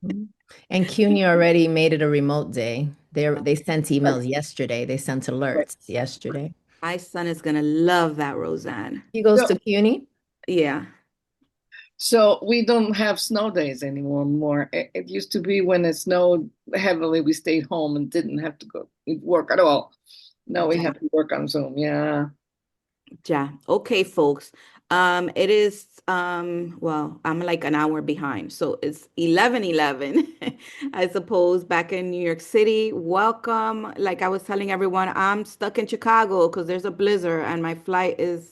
Mhm. And CUNY already made it a remote day. They sent emails yesterday. They sent alerts yesterday. My son is gonna love that, Roseanne. He goes So, to CUNY? Yeah. so we don't have snow days anymore. More. It used to be when it snowed heavily, we stayed home and didn't have to go work at all. Now we Yeah. have to work on Zoom. Yeah. Yeah. Okay, folks. It is well, I'm like an hour behind. So it's 11:11, I suppose, back in New York City. Welcome. Like I was telling everyone, I'm stuck in Chicago because there's a blizzard and my flight is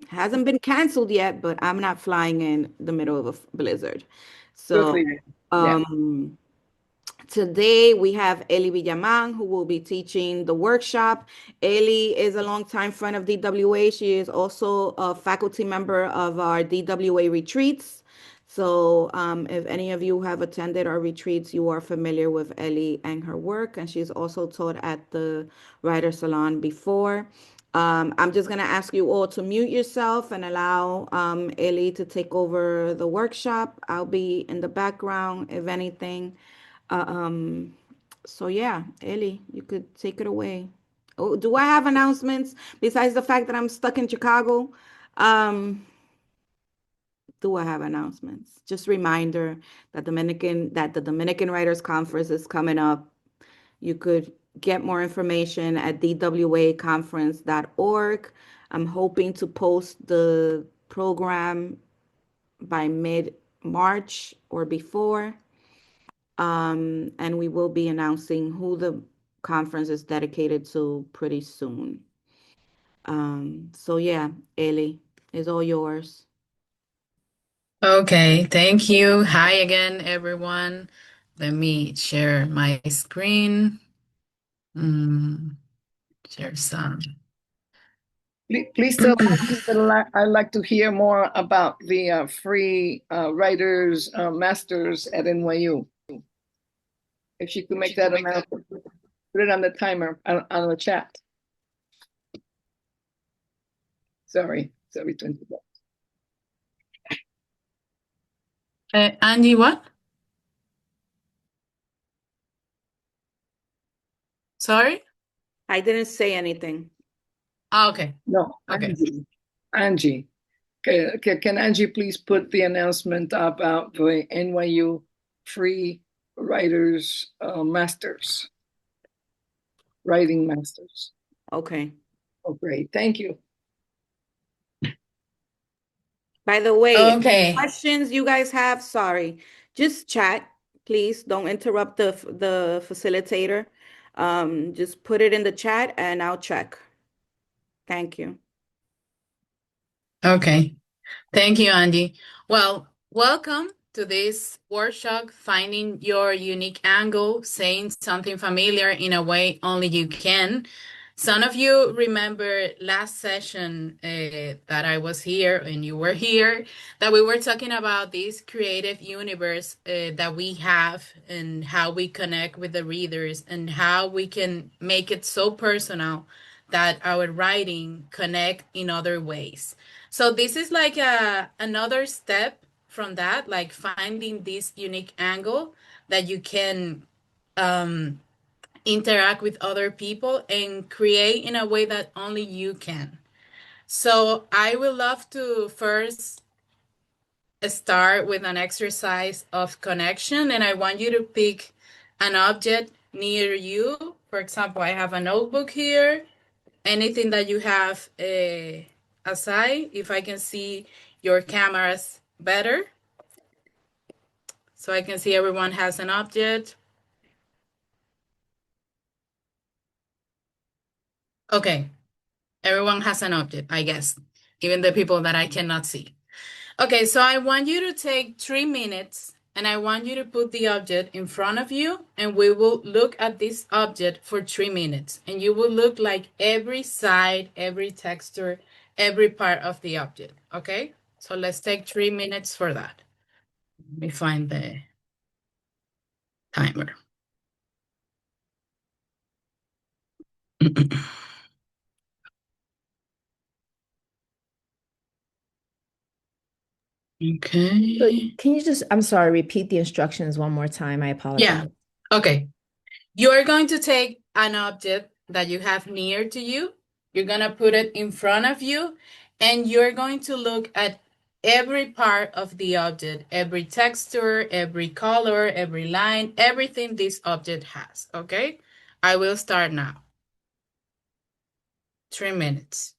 hasn't been canceled yet, but I'm not flying in the middle of a blizzard. Good So for you. Yeah. um today we have Eli Villaman who will be teaching the workshop. Eli is a longtime friend of DWA. She is also a faculty member of our DWA retreats. So if any of you have attended our retreats, you are familiar with Eli and her work, and she's also taught at the Writer Salon before. I'm just going to ask you all to mute yourself and allow Eli to take over the workshop. I'll be in the background if anything. Uh, um, so yeah, Ellie, you could take it away. Oh, do I have announcements besides the fact that I'm stuck in Chicago? Um, do I have announcements? Just reminder that the Dominican Writers Conference is coming up. You could get more information at dwaconference.org. I'm hoping to post the program by mid-March or before. And we will be announcing who the conference is dedicated to pretty soon. So yeah, Ellie, is all yours. Okay, thank you. Hi again, everyone. Let me share my screen. Mm, share some. Please tell Angie that I'd like to hear more about the free writers masters at NYU. If she could make that announcement, put it on the timer on the chat. Sorry to interrupt. Andy, what? Sorry? I didn't say anything. Oh, okay. No, Okay. Angie. Can Angie please put the announcement about the NYU free writers masters, writing masters? Okay. Oh, great. Thank you. By the way, if there's Okay. questions you guys have, sorry, just chat. Please don't interrupt the facilitator. Just put it in the chat and I'll check. Thank you. Okay. Thank you, Andy. Well, welcome to this workshop, Finding Your Unique Angle, saying something familiar in a way only you can. Some of you remember last session that I was here and you were here, that we were talking about this creative universe that we have and how we connect with the readers and how we can make it so personal that our writing connect in other ways. So this is like another step from that, like finding this unique angle that you can um, interact with other people and create in a way that only you can. So I would love to first start with an exercise of connection, and I want you to pick an object near you. For example, I have a notebook here. Anything that you have aside, if I can see your cameras better, so I can see everyone has an object. Okay, everyone has an object, I guess, even the people that I cannot see. Okay, so I want you to take 3 minutes and I want you to put the object in front of you and we will look at this object for 3 minutes. And you will look like every side, every texture, every part of the object. Okay, so let's take 3 minutes for that. Let me find the timer. So Okay. can you just, I'm sorry, repeat the instructions one more time? I Yeah. apologize. Okay. You're going to take an object that you have near to you. You're going to put it in front of you, and you're going to look at every part of the object, every texture, every color, every line, everything this object has. Okay? I will start now. 3 minutes.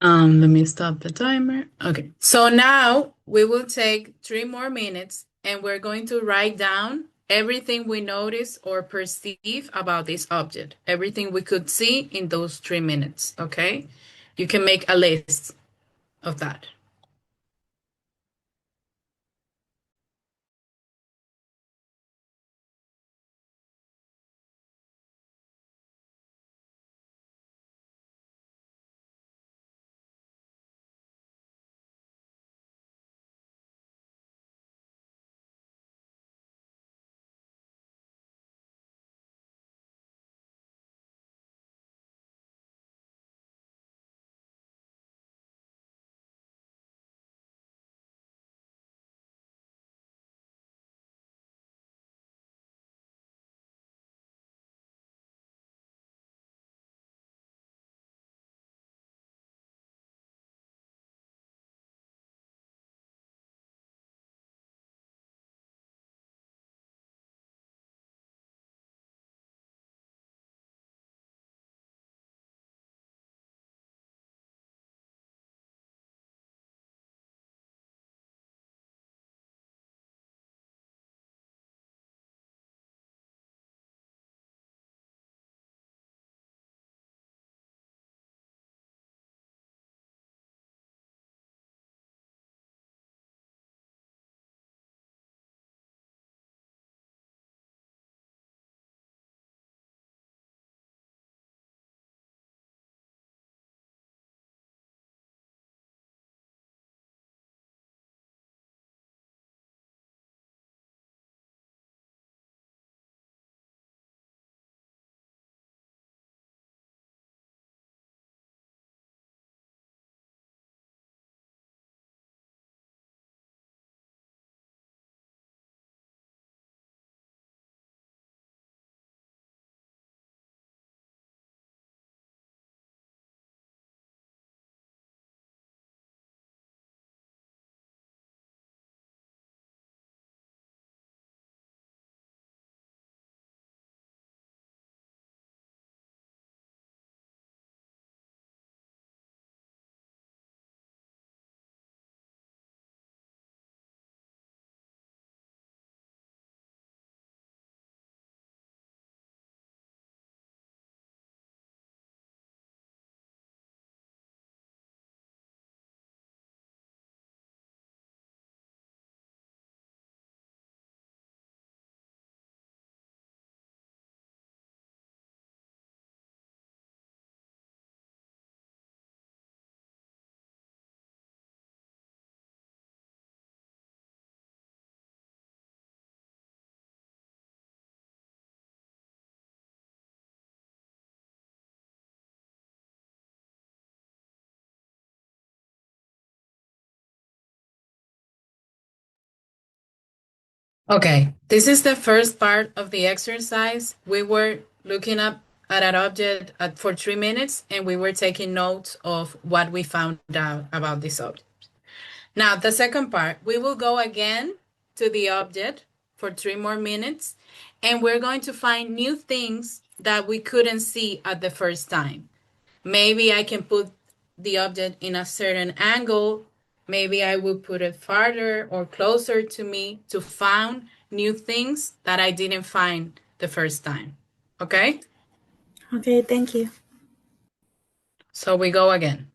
Let me stop the timer. Okay. So now we will take 3 more minutes and we're going to write down everything we notice or perceive about this object, everything we could see in those 3 minutes. Okay. You can make a list of that. Okay, this is the first part of the exercise. We were looking up at an object for 3 minutes and we were taking notes of what we found out about this object. Now, the second part, we will go again to the object for 3 more minutes and we're going to find new things that we couldn't see at the first time. Maybe I can put the object in a certain angle. Maybe I will put it farther or closer to me to find new things that I didn't find the first time. Okay? Okay, thank you. So we go again.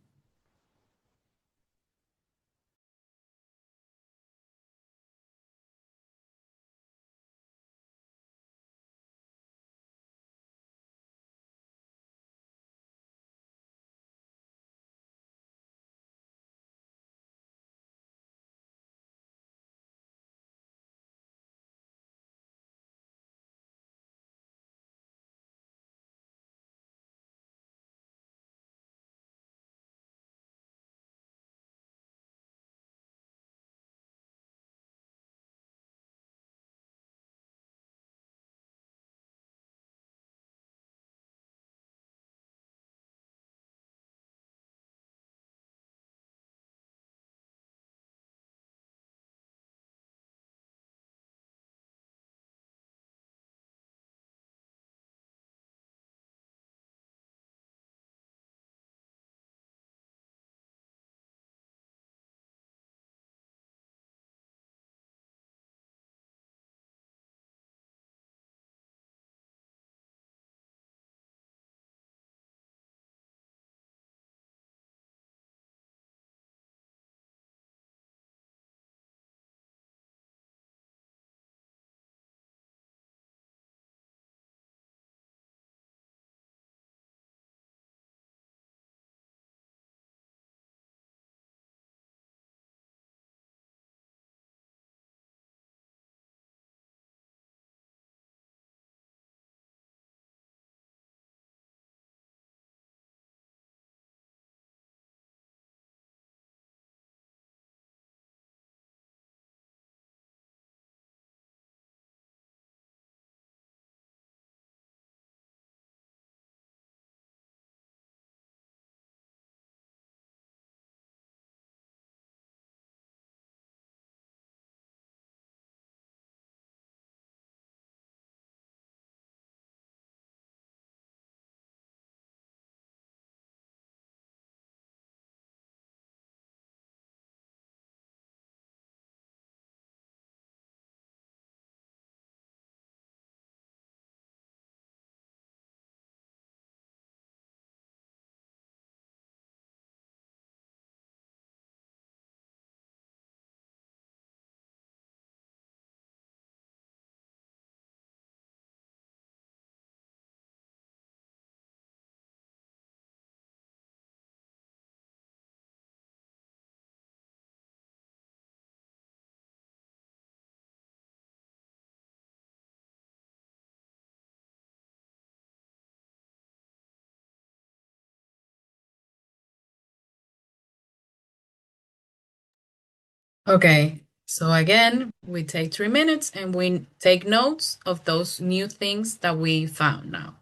Okay, so again, we take 3 minutes and we take notes of those new things that we found now.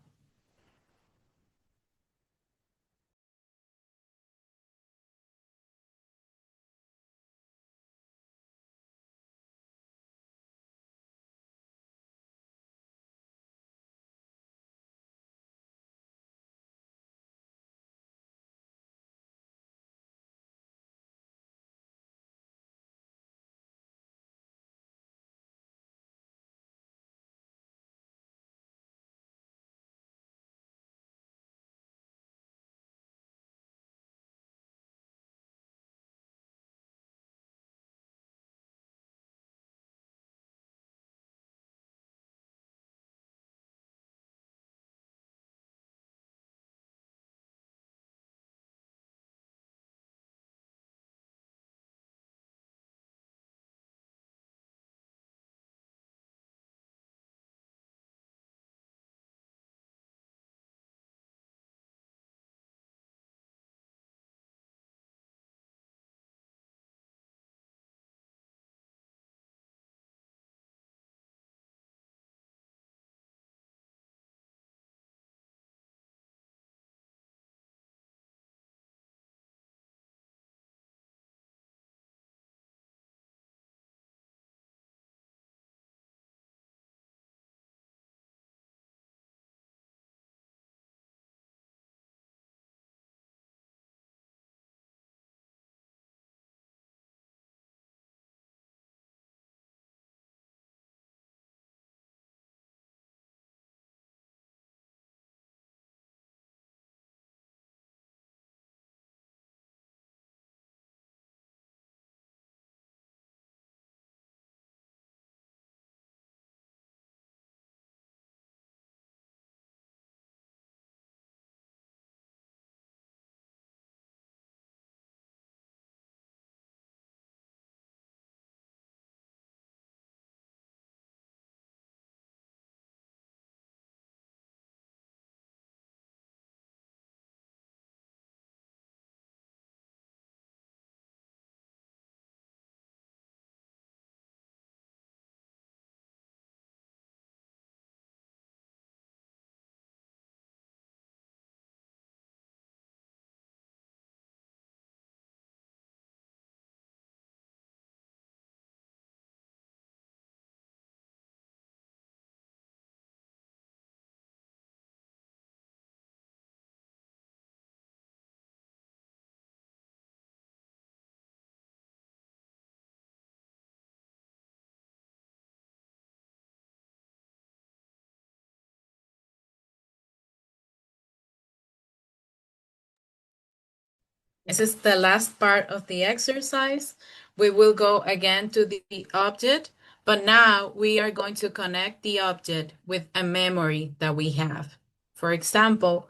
This is the last part of the exercise. We will go again to the object, but now we are going to connect the object with a memory that we have. For example,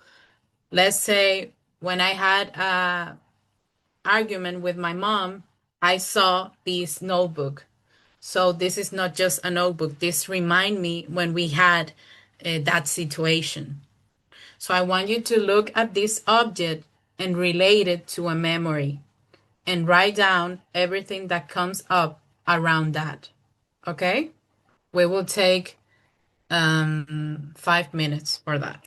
let's say when I had a argument with my mom, I saw this notebook. So this is not just a notebook. This remind me when we had that situation. So I want you to look at this object and relate it to a memory and write down everything that comes up around that. Okay? We will take 5 minutes for that.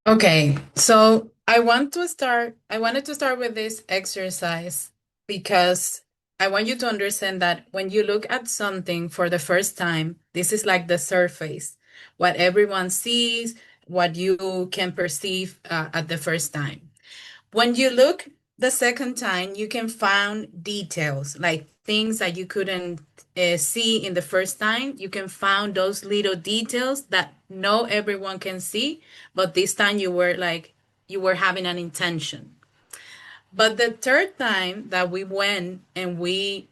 Okay, so I wanted to start with this exercise because I want you to understand that when you look at something for the first time, this is like the surface, what everyone sees, what you can perceive at the first time. When you look the second time, you can find details like things that you couldn't see in the first time. You can find those little details that no everyone can see, but this time you were having an intention. But the third time that we went and we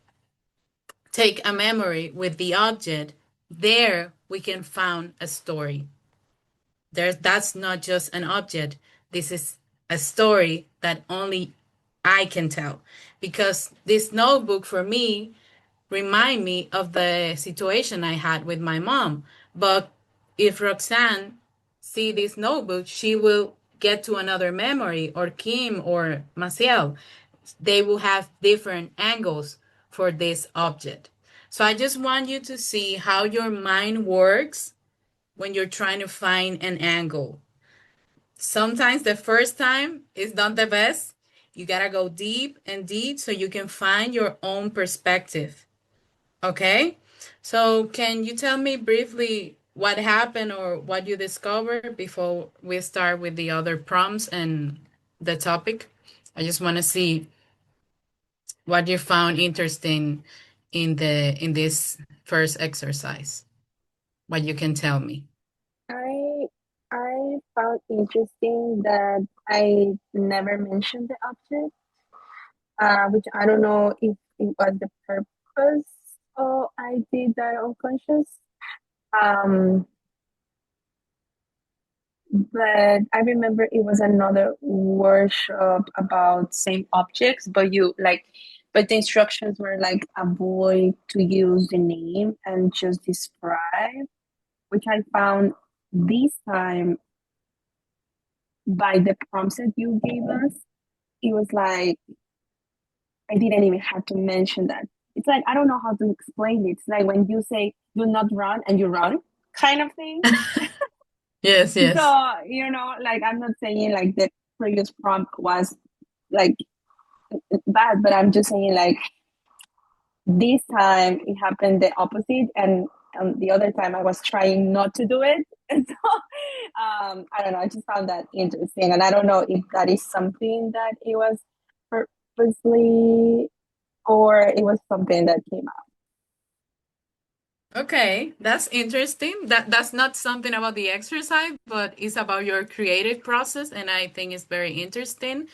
take a memory with the object, there we can find a story. That's not just an object. This is a story that only I can tell. Because this notebook for me remind me of the situation I had with my mom. But if Roxanne see this notebook, she will get to another memory, or Kim or Maciel. They will have different angles for this object. So I just want you to see how your mind works when you're trying to find an angle. Sometimes the first time is not the best. You gotta go deep and deep so you can find your own perspective. Okay? So, can you tell me briefly what happened or what you discovered before we start with the other prompts and the topic? I just want to see what you found interesting in this first exercise. What you can tell me. I I found interesting that I never mentioned the object, which I don't know if it was the purpose or I did that unconscious. Um, but I remember it was another workshop about same objects, but but the instructions were like avoid to use the name and just describe, which I found this time by the prompts that you gave us. It was like I didn't even have to mention that. It's like I don't know how to explain it. It's like when you say do not run and you run, kind of thing. Yes, yes. So, like I'm not saying like the previous prompt was like bad, but I'm just saying like this time it happened the opposite, and the other time I was trying not to do it. And so I don't know, I just found that interesting, and I don't know if that is something that it was purposely or it was something that came out. Okay, that's interesting. That's not something about the exercise, but it's about your creative process, and I think it's very interesting.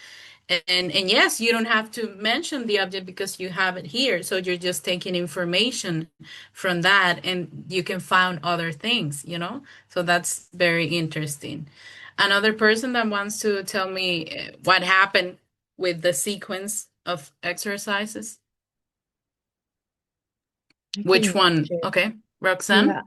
And yes, you don't have to mention the object because you have it here. So you're just taking information from that and you can find other things, you know? So that's very interesting. Another person that wants to tell me what happened with the sequence of exercises. I Which can one? share. Okay, Yeah. Roxanne?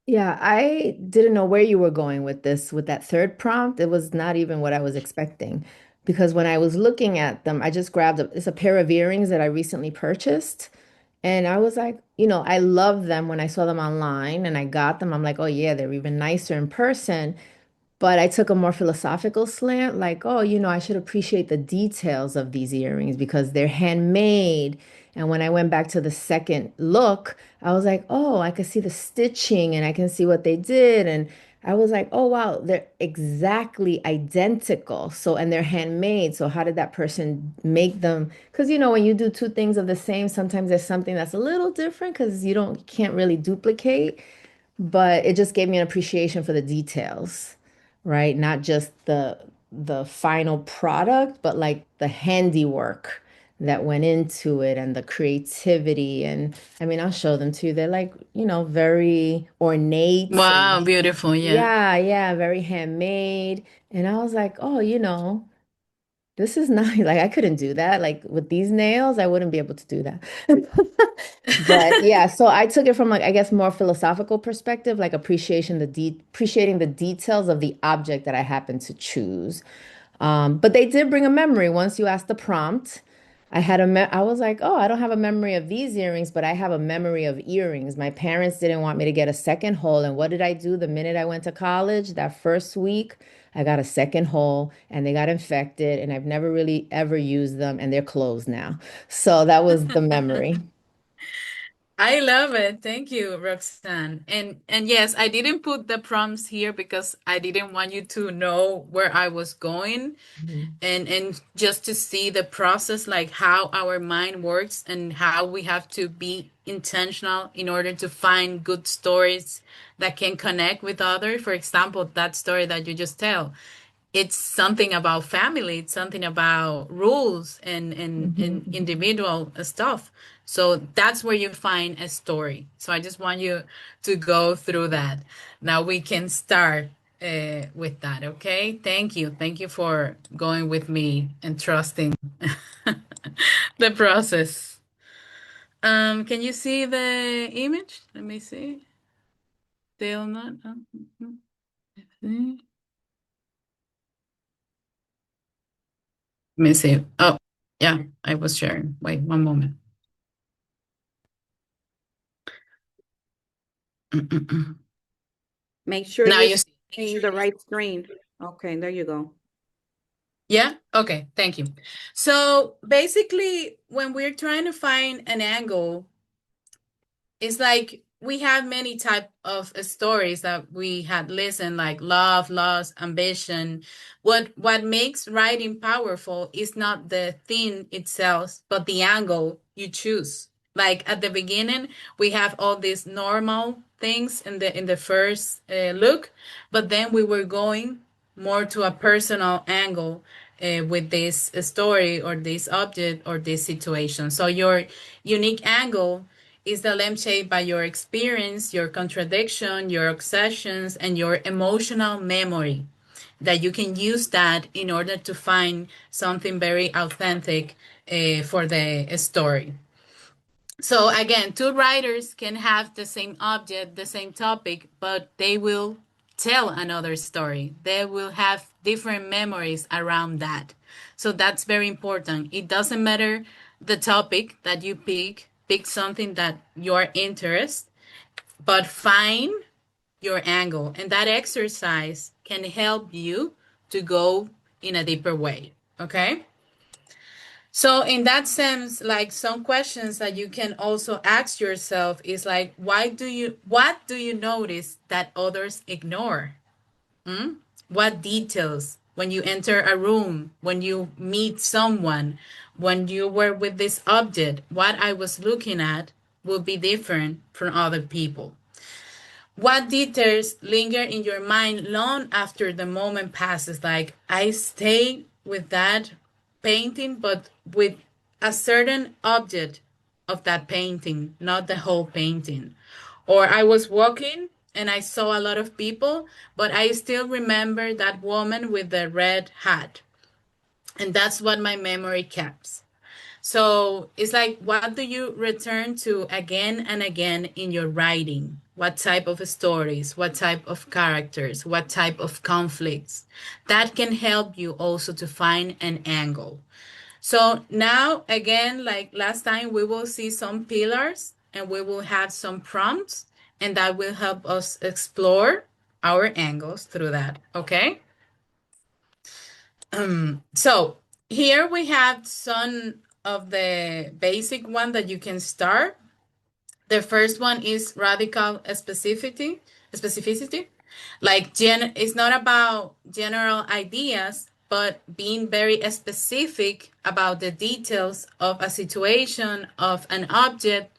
Yeah, I didn't know where you were going with this, with that third prompt. It was not even what I was expecting. Because when I was looking at them, I just grabbed it's a pair of earrings that I recently purchased. And I was like, I love them when I saw them online and I got them. I'm like, oh yeah, they're even nicer in person. But I took a more philosophical slant, like, oh, I should appreciate the details of these earrings because they're handmade. And when I went back to the second look, I was like, oh, I could see the stitching and I can see what they did. And I was like, oh, wow, they're exactly identical. So, and they're handmade. So, how did that person make them? Because, when you do two things of the same, sometimes there's something that's a little different because can't really duplicate. But it just gave me an appreciation for the details, right? Not just the final product, but like the handiwork that went into it and the creativity. And I mean, I'll show them to you. They're like, very ornate and Wow, beautiful. Yeah. yeah, yeah, very handmade. And I was like, oh, this is not like I couldn't do that. Like with these nails, I wouldn't be able to do that. But yeah, so I took it from like I guess more philosophical perspective, like appreciating the details of the object that I happen to choose. But they did bring a memory once you asked the prompt. I was like, oh, I don't have a memory of these earrings, but I have a memory of earrings. My parents didn't want me to get a second hole. And what did I do the minute I went to college? That first week, I got a second hole and they got infected, and I've never really ever used them, and they're closed now. So that was the memory. I love it. Thank you, Roxanne. And yes, I didn't put the prompts here because I didn't want you to know where I was going, Mhm. and just to see the process, like how our mind works and how we have to be intentional in order to find good stories that can connect with others. For example, that story that you just tell, it's something about family, it's something about rules and Mhm. individual stuff. So that's where you find a story. So I just want you to go through that. Now we can start with that. Okay, thank you for going with me and trusting the process. Can you see the image? Let me see. Still not. Let me see. Oh, yeah, I was sharing. Wait, one moment. Mm-mm-mm. Make sure Now you're you see. seeing the right screen. Okay, there you go. Yeah? Okay, thank you. So basically, when we're trying to find an angle, it's like we have many type of stories that we had listened, like love, loss, ambition. What makes writing powerful is not the theme itself, but the angle you choose. Like at the beginning, we have all these normal things in the first look, but then we were going more to a personal angle with this story or this object or this situation. So your unique angle is the lampshade by your experience, your contradiction, your obsessions, and your emotional memory. That you can use that in order to find something very authentic for the story. So again, two writers can have the same object, the same topic, but they will tell another story. They will have different memories around that. So that's very important. It doesn't matter the topic that you pick something that you're interested, but find your angle. And that exercise can help you to go in a deeper way. Okay? So in that sense, like some questions that you can also ask yourself is like, what do you notice that others ignore? Hmm? What details when you enter a room, when you meet someone, when you were with this object, what I was looking at will be different from other people. What details linger in your mind long after the moment passes? Like, I stay with that painting, but with a certain object of that painting, not the whole painting. Or I was walking and I saw a lot of people, but I still remember that woman with the red hat. And that's what my memory kept. So it's like, what do you return to again and again in your writing? What type of stories? What type of characters? What type of conflicts? That can help you also to find an angle. So now, again, like last time, we will see some pillars and we will have some prompts, and that will help us explore our angles through that. Okay? So here we have some of the basic one that you can start. The first one is radical specificity. Like it's not about general ideas, but being very specific about the details of a situation, of an object,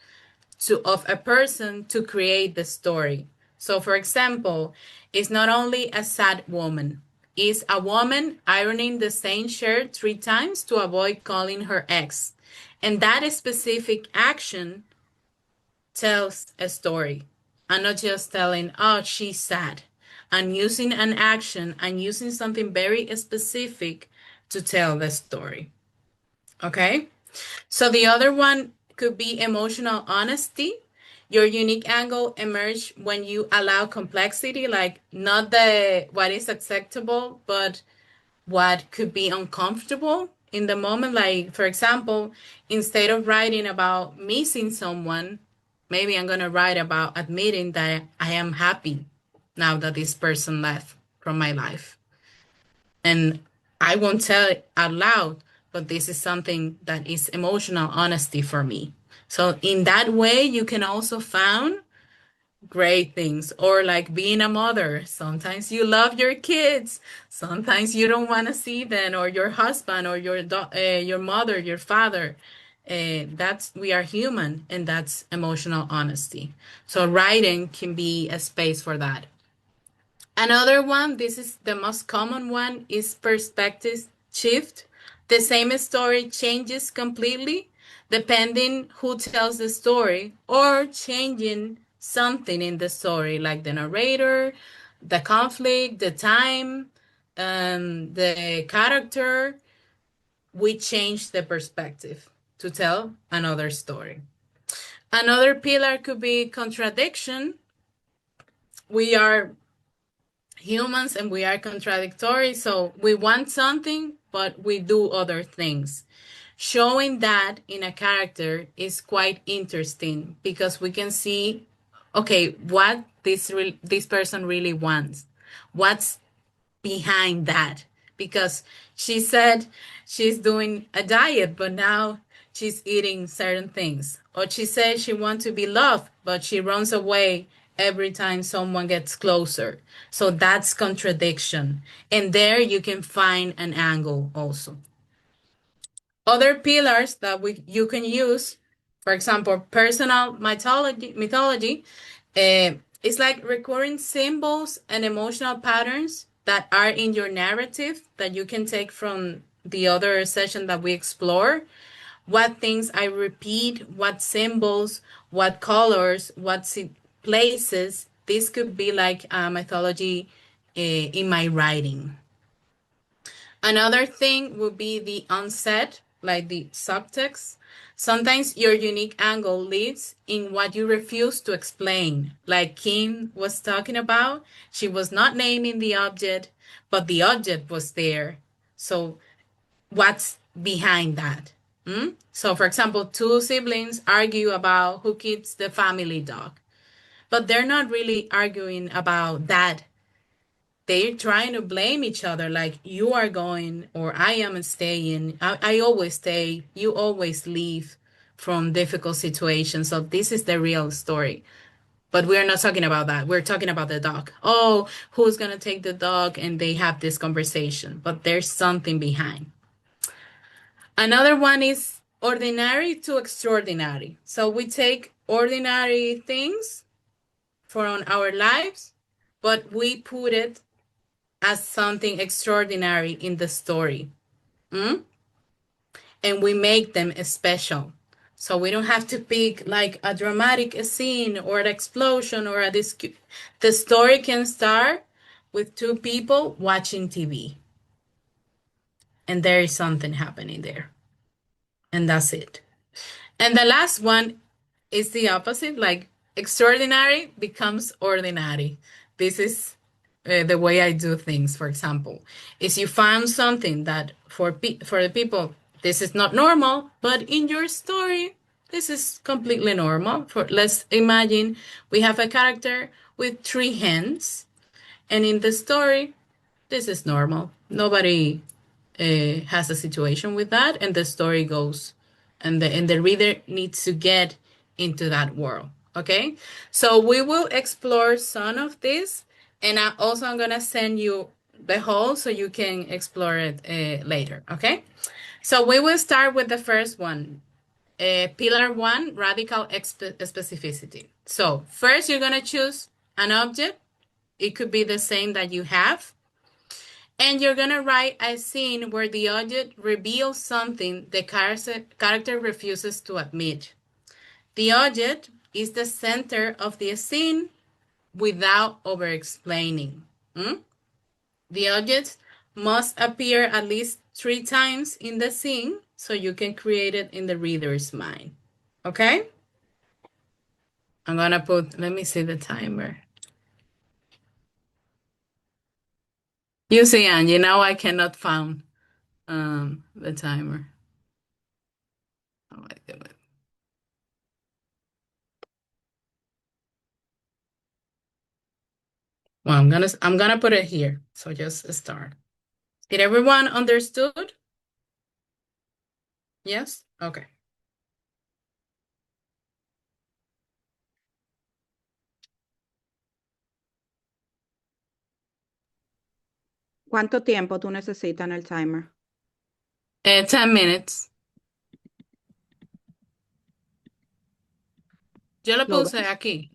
of a person to create the story. So, for example, it's not only a sad woman. It's a woman ironing the same shirt 3 times to avoid calling her ex. And that specific action tells a story. I'm not just telling, oh, she's sad. I'm using an action, I'm using something very specific to tell the story. Okay? So the other one could be emotional honesty. Your unique angle emerge when you allow complexity, like not the what is acceptable, but what could be uncomfortable in the moment. Like, for example, instead of writing about missing someone, maybe I'm going to write about admitting that I am happy now that this person left from my life. And I won't tell it out loud, but this is something that is emotional honesty for me. So in that way, you can also find great things, or like being a mother. Sometimes you love your kids, sometimes you don't want to see them, or your husband, or your mother, your father. That's we are human, and that's emotional honesty. So writing can be a space for that. Another one, this is the most common one, is perspective shift. The same story changes completely depending who tells the story, or changing something in the story, like the narrator, the conflict, the time, the character. We change the perspective to tell another story. Another pillar could be contradiction. We are humans and we are contradictory, so we want something but we do other things. Showing that in a character is quite interesting because we can see, okay, what this person really wants, what's behind that, because she said she's doing a diet, but now she's eating certain things. Or she says she wants to be loved, but she runs away every time someone gets closer. So that's contradiction. And there you can find an angle also. Other pillars that you can use, for example, personal mythology, it's like recurring symbols and emotional patterns that are in your narrative that you can take from the other session that we explore. What things I repeat, what symbols, what colors, places. This could be like a mythology in my writing. Another thing would be the unsaid, like the subtext. Sometimes your unique angle lives in what you refuse to explain. Like Kim was talking about, she was not naming the object, but the object was there. So what's behind that? So, for example, two siblings argue about who keeps the family dog, but they're not really arguing about that. They're trying to blame each other, like you are going or I am staying. I always stay, you always leave from difficult situations. So this is the real story. But we're not talking about that. We're talking about the dog. Oh, who's going to take the dog? And they have this conversation, but there's something behind. Another one is ordinary to extraordinary. So we take ordinary things from our lives, but we put it as something extraordinary in the story. And we make them special. So we don't have to pick like a dramatic scene or an explosion or the story can start with two people watching TV. And there is something happening there. And that's it. And the last one is the opposite, like extraordinary becomes ordinary. This is the way I do things. For example, is you found something that for the people this is not normal, but in your story this is completely normal. For let's imagine we have a character with three hands, and in the story this is normal. Nobody has a situation with that, and the story goes, and the reader needs to get into that world. Okay, so we will explore some of this, and I'm gonna send you the whole so you can explore it later. Okay, so we will start with the first one. Pillar one, radical specificity. So first you're gonna choose an object. It could be the same that you have. And you're going to write a scene where the object reveals something the character refuses to admit. The object is the center of the scene without over-explaining. The object must appear at least 3 times in the scene so you can create it in the reader's mind. Okay? I'm going to let me see the timer. You see, Angie, now I cannot find. the timer. Oh my goodness. Well, I'm gonna put it here. So just start. Did everyone understood? Yes? Okay. ¿Cuánto tiempo tú necesitas en el timer? 10 minutes. Yo lo ¿Lo puse ves? aquí.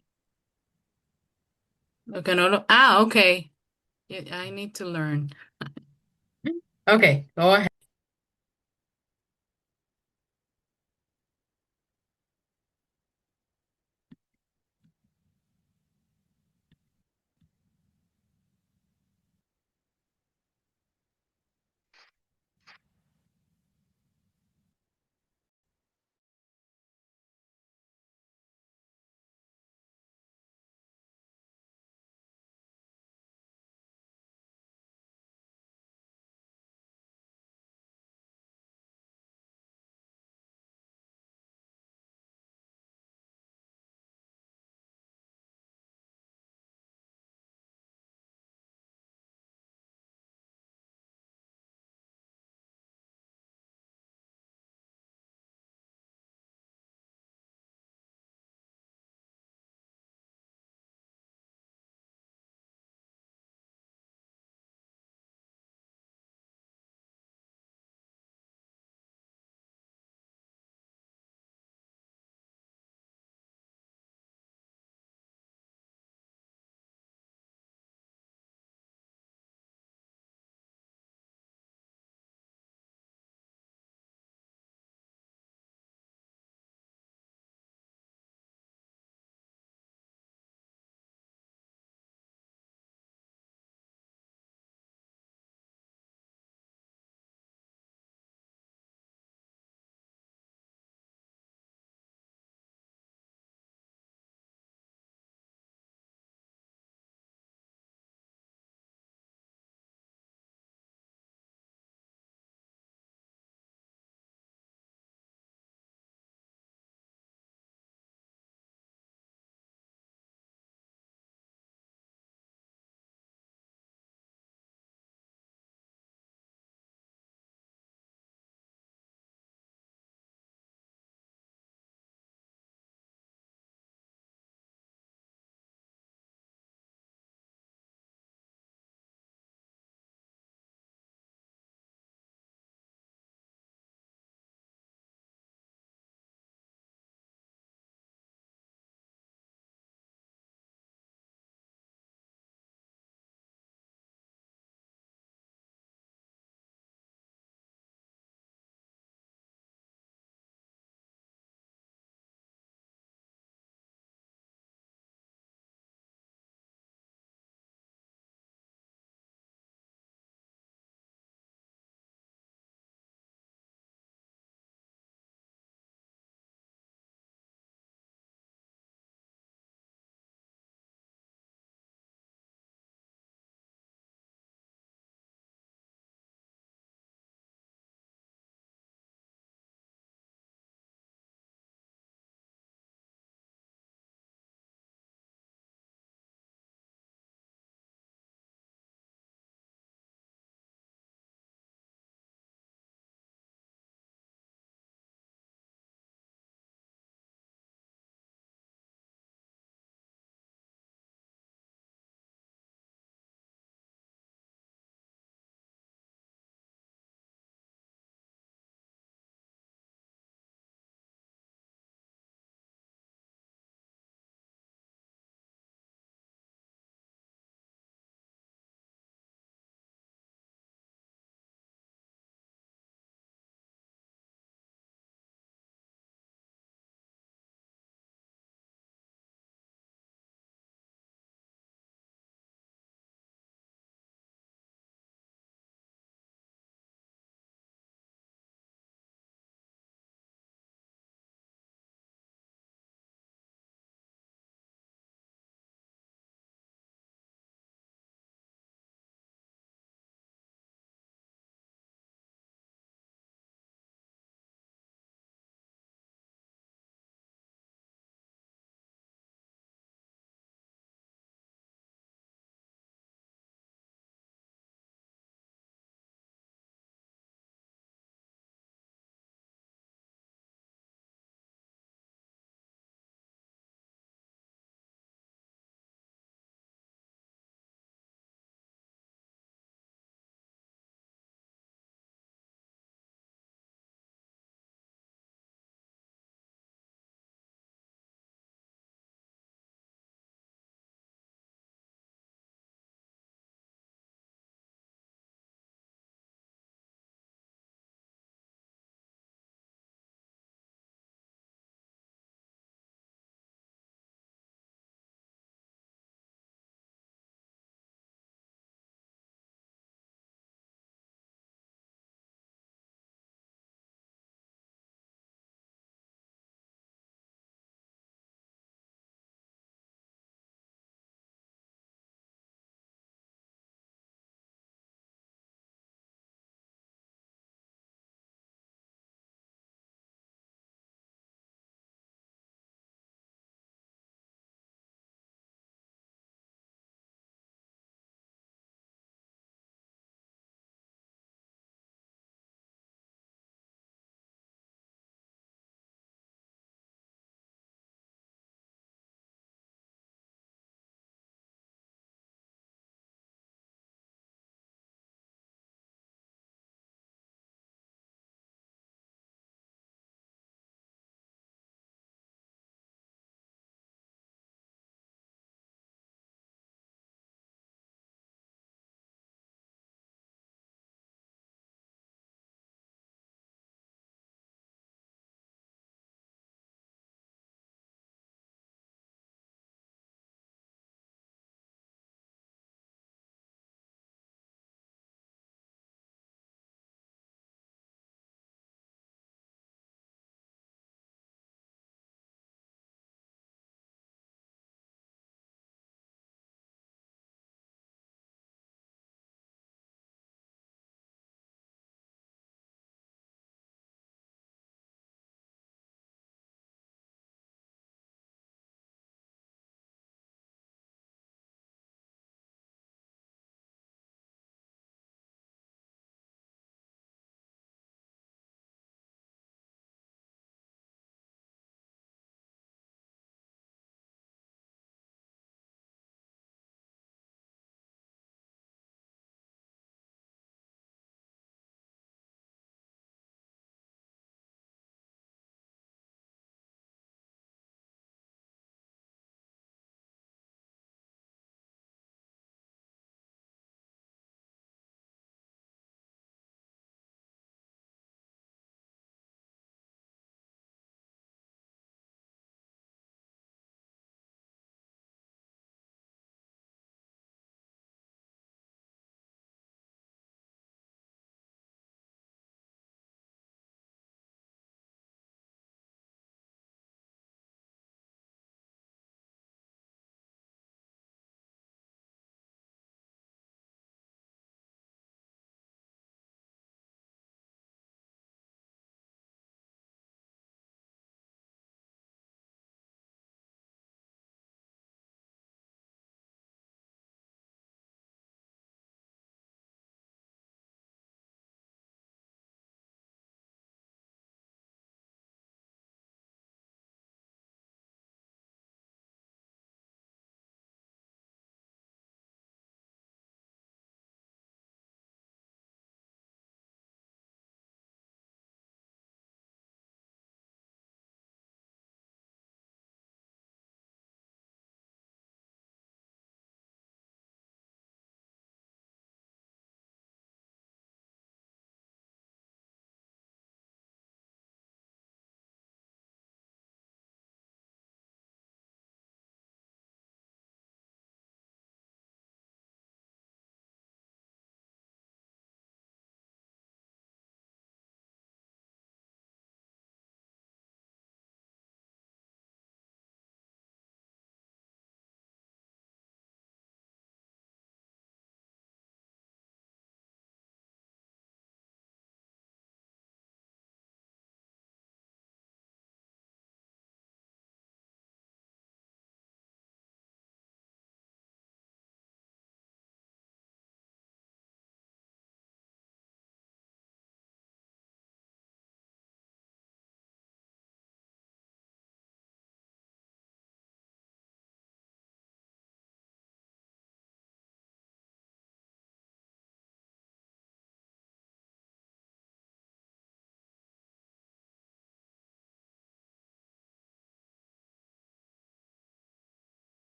Lo que no lo. Ah, okay. Yeah, I need to learn. Okay, go ahead.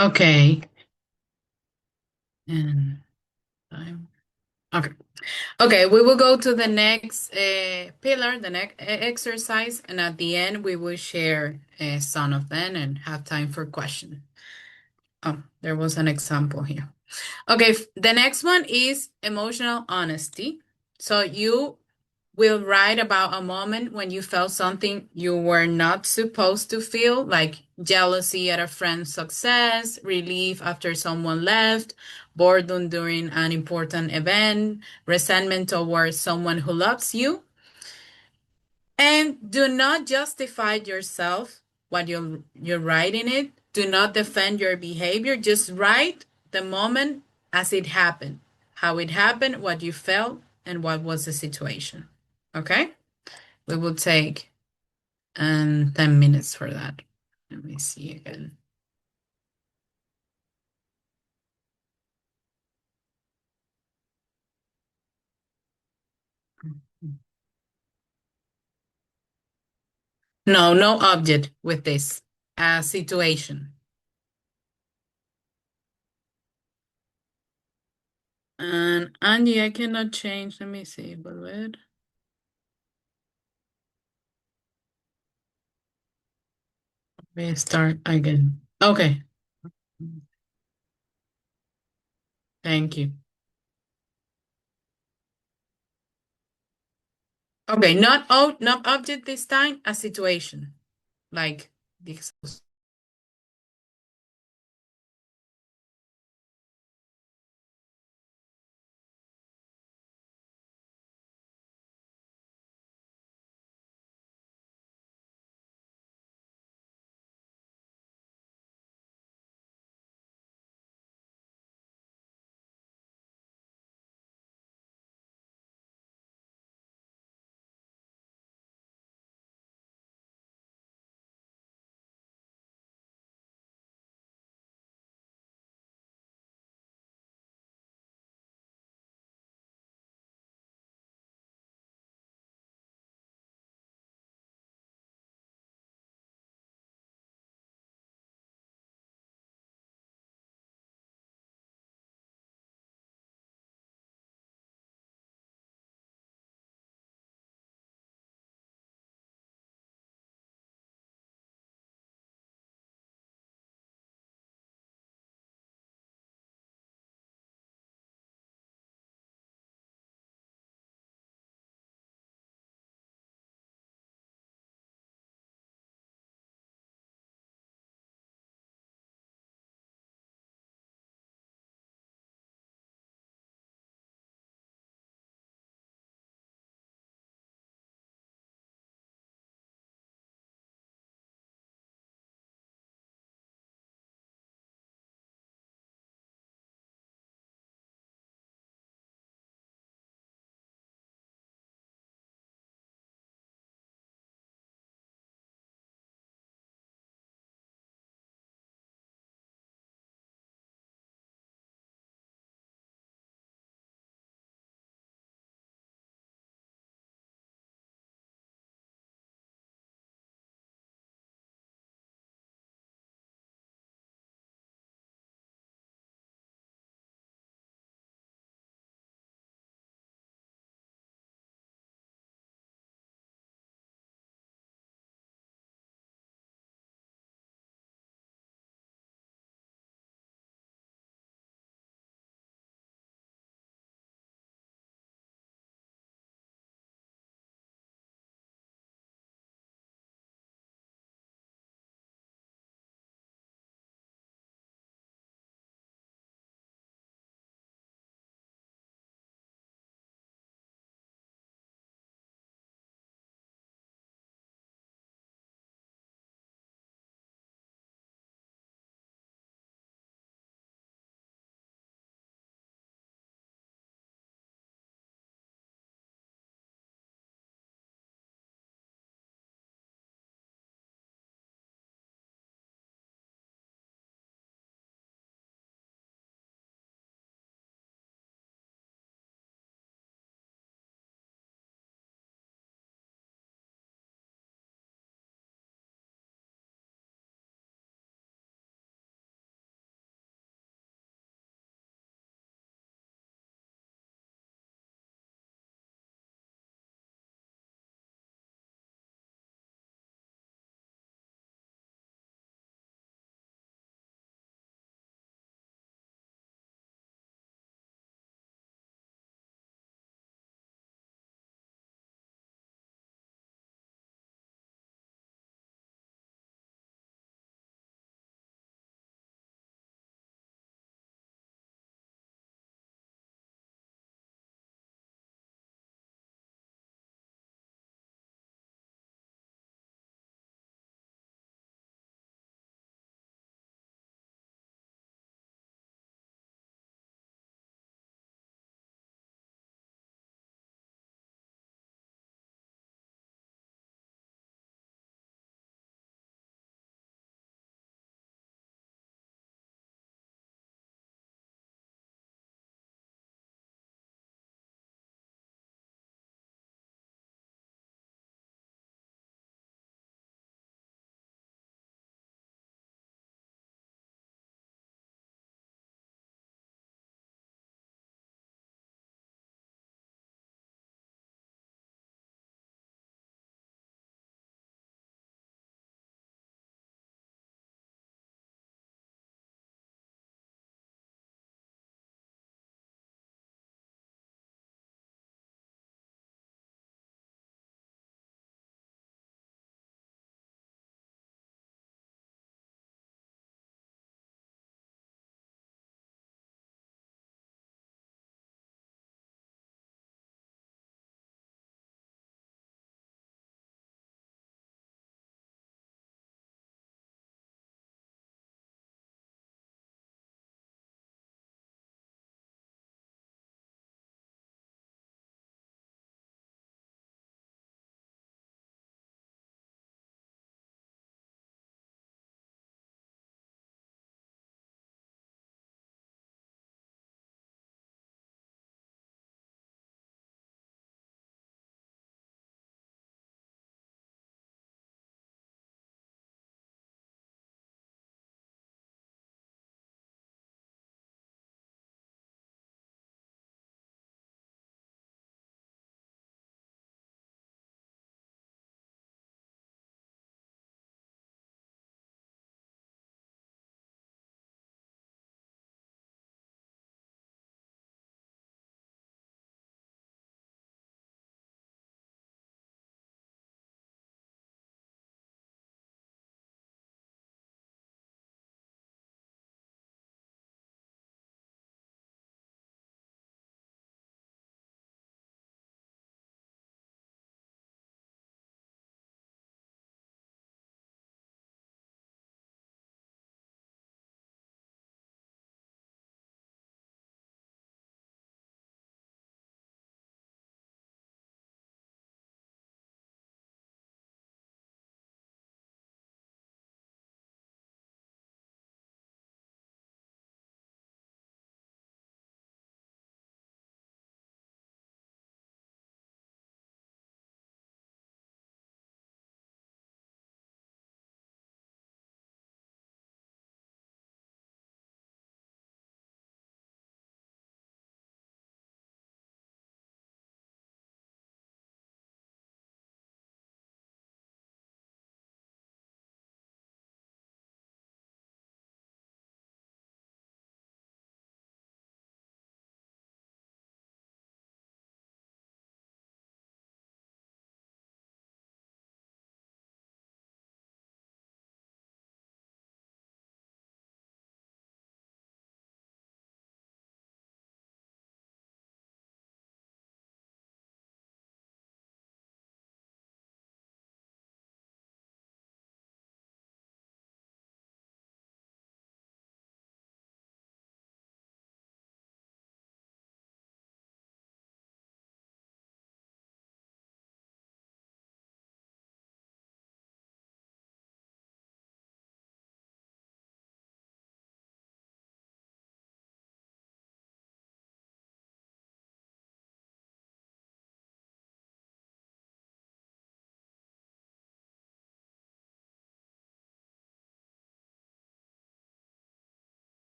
Okay. And time. Okay. Okay, we will go to the next pillar, the next exercise, and at the end we will share some of them and have time for questions. Oh, there was an example here. Okay, the next one is emotional honesty. So you will write about a moment when you felt something you were not supposed to feel, like jealousy at a friend's success, relief after someone left, boredom during an important event, resentment towards someone who loves you. And do not justify yourself while you're writing it. Do not defend your behavior. Just write the moment as it happened, how it happened, what you felt, and what was the situation. Okay? We will take 10 minutes for that. Let me see again. No, no object with this situation. And Angie, I cannot change. Let me see. Volver. We start again. Okay. Thank you. Okay, not object this time, a situation. Like this.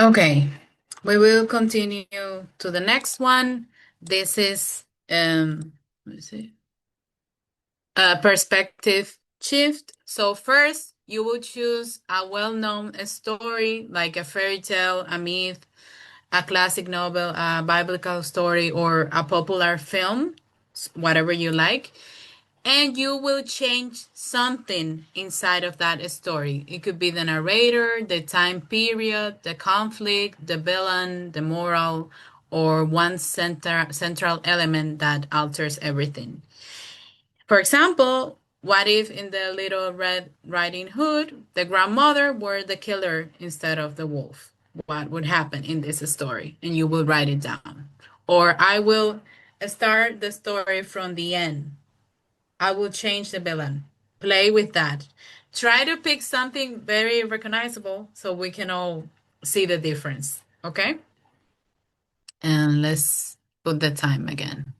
Okay, we will continue to the next one. This is let me see. A perspective shift. So first, you will choose a well-known story like a fairy tale, a myth, a classic novel, a biblical story, or a popular film, whatever you like, and you will change something inside of that story. It could be the narrator, the time period, the conflict, the villain, the moral, or one central element that alters everything. For example, what if in the Little Red Riding Hood, the grandmother were the killer instead of the wolf? What would happen in this story? And you will write it down. Or I will start the story from the end. I will change the villain. Play with that. Try to pick something very recognizable so we can all see the difference. Okay? And let's put the time again.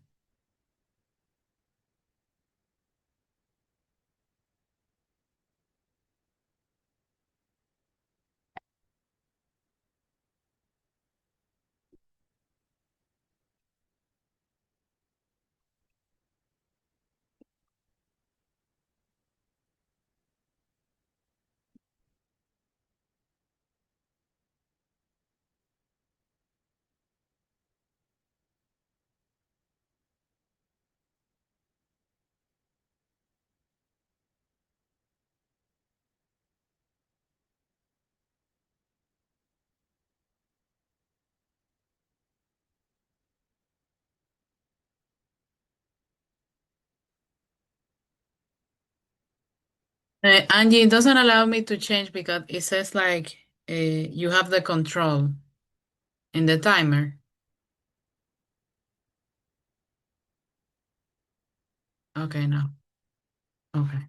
Angie, it doesn't allow me to change because it says like you have the control in the timer. Okay, no. Okay.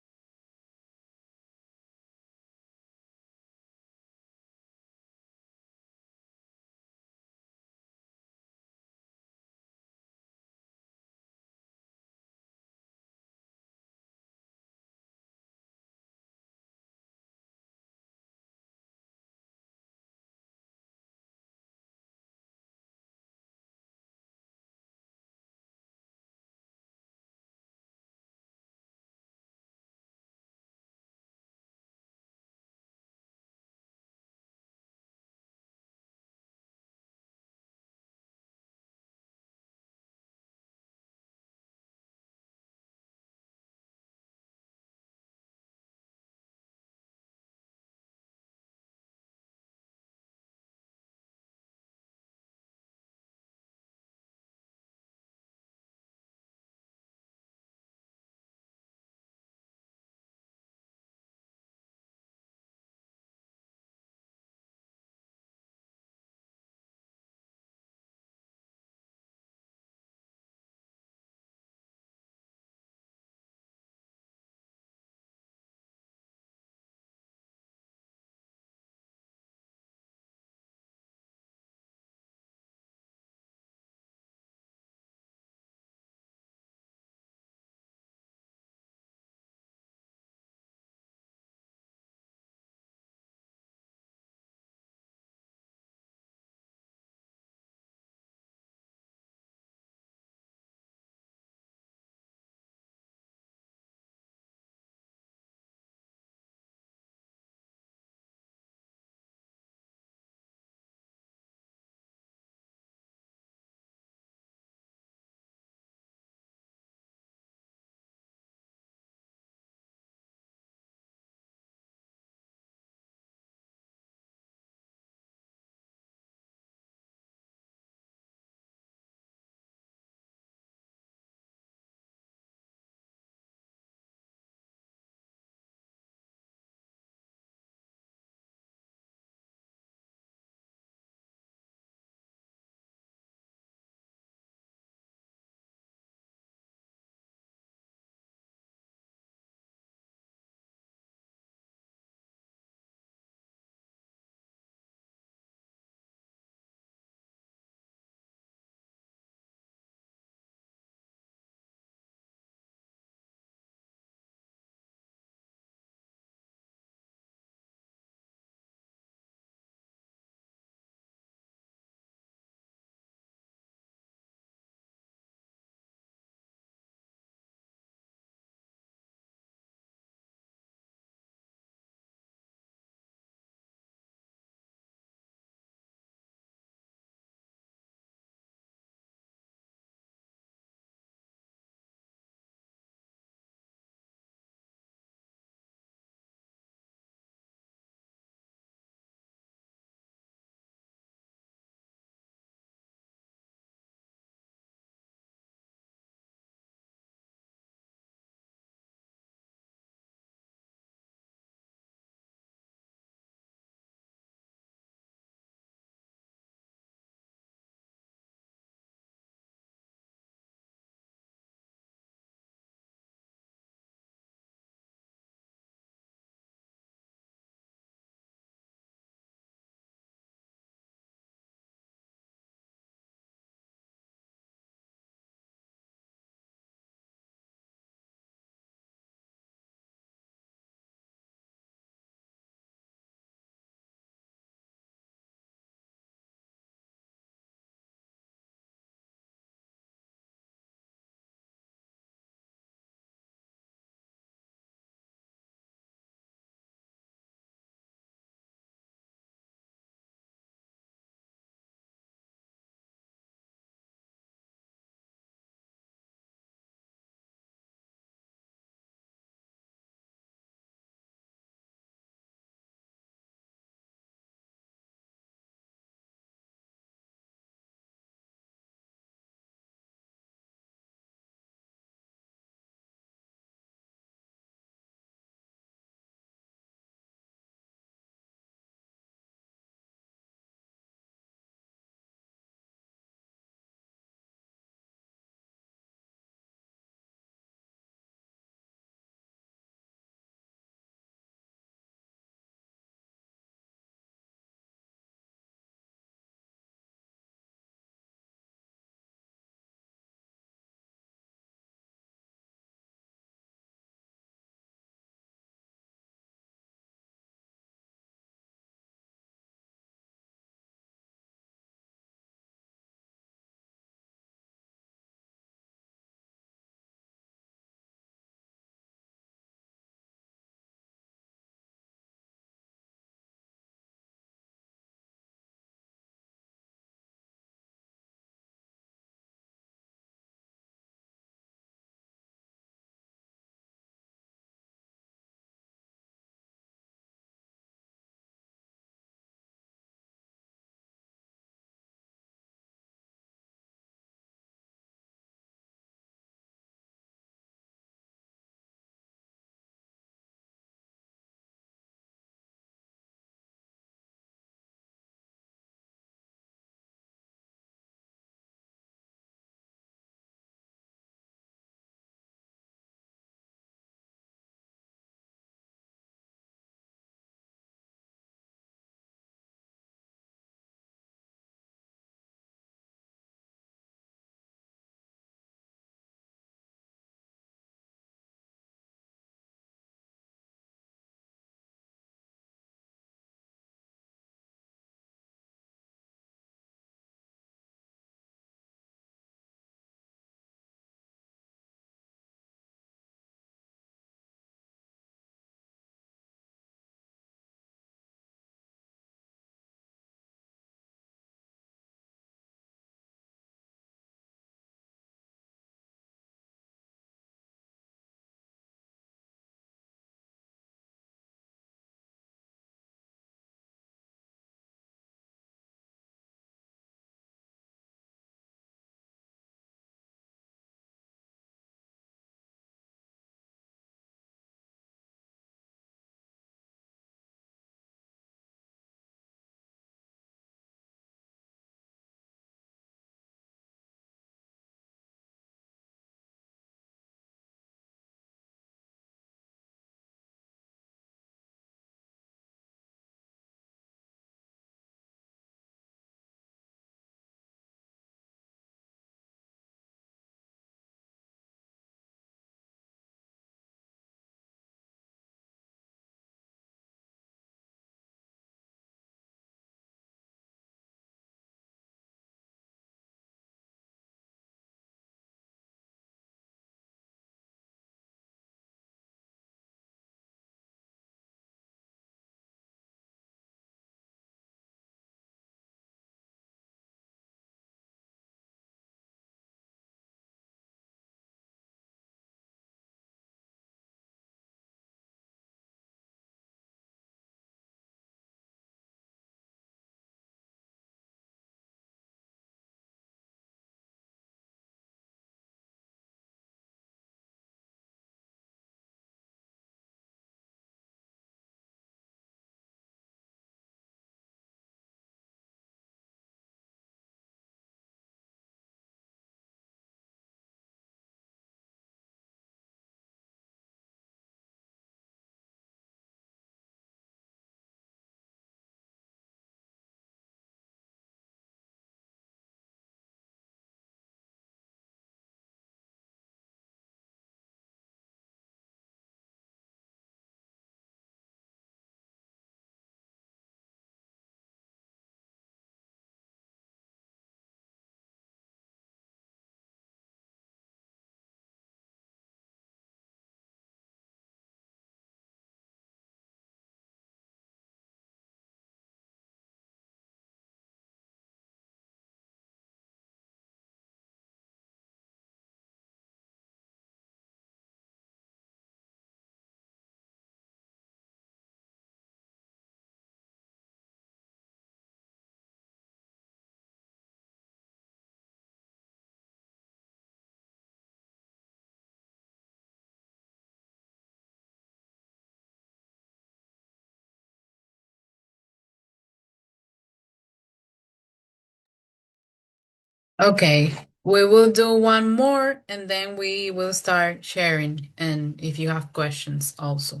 Okay, we will do one more and then we will start sharing and if you have questions also.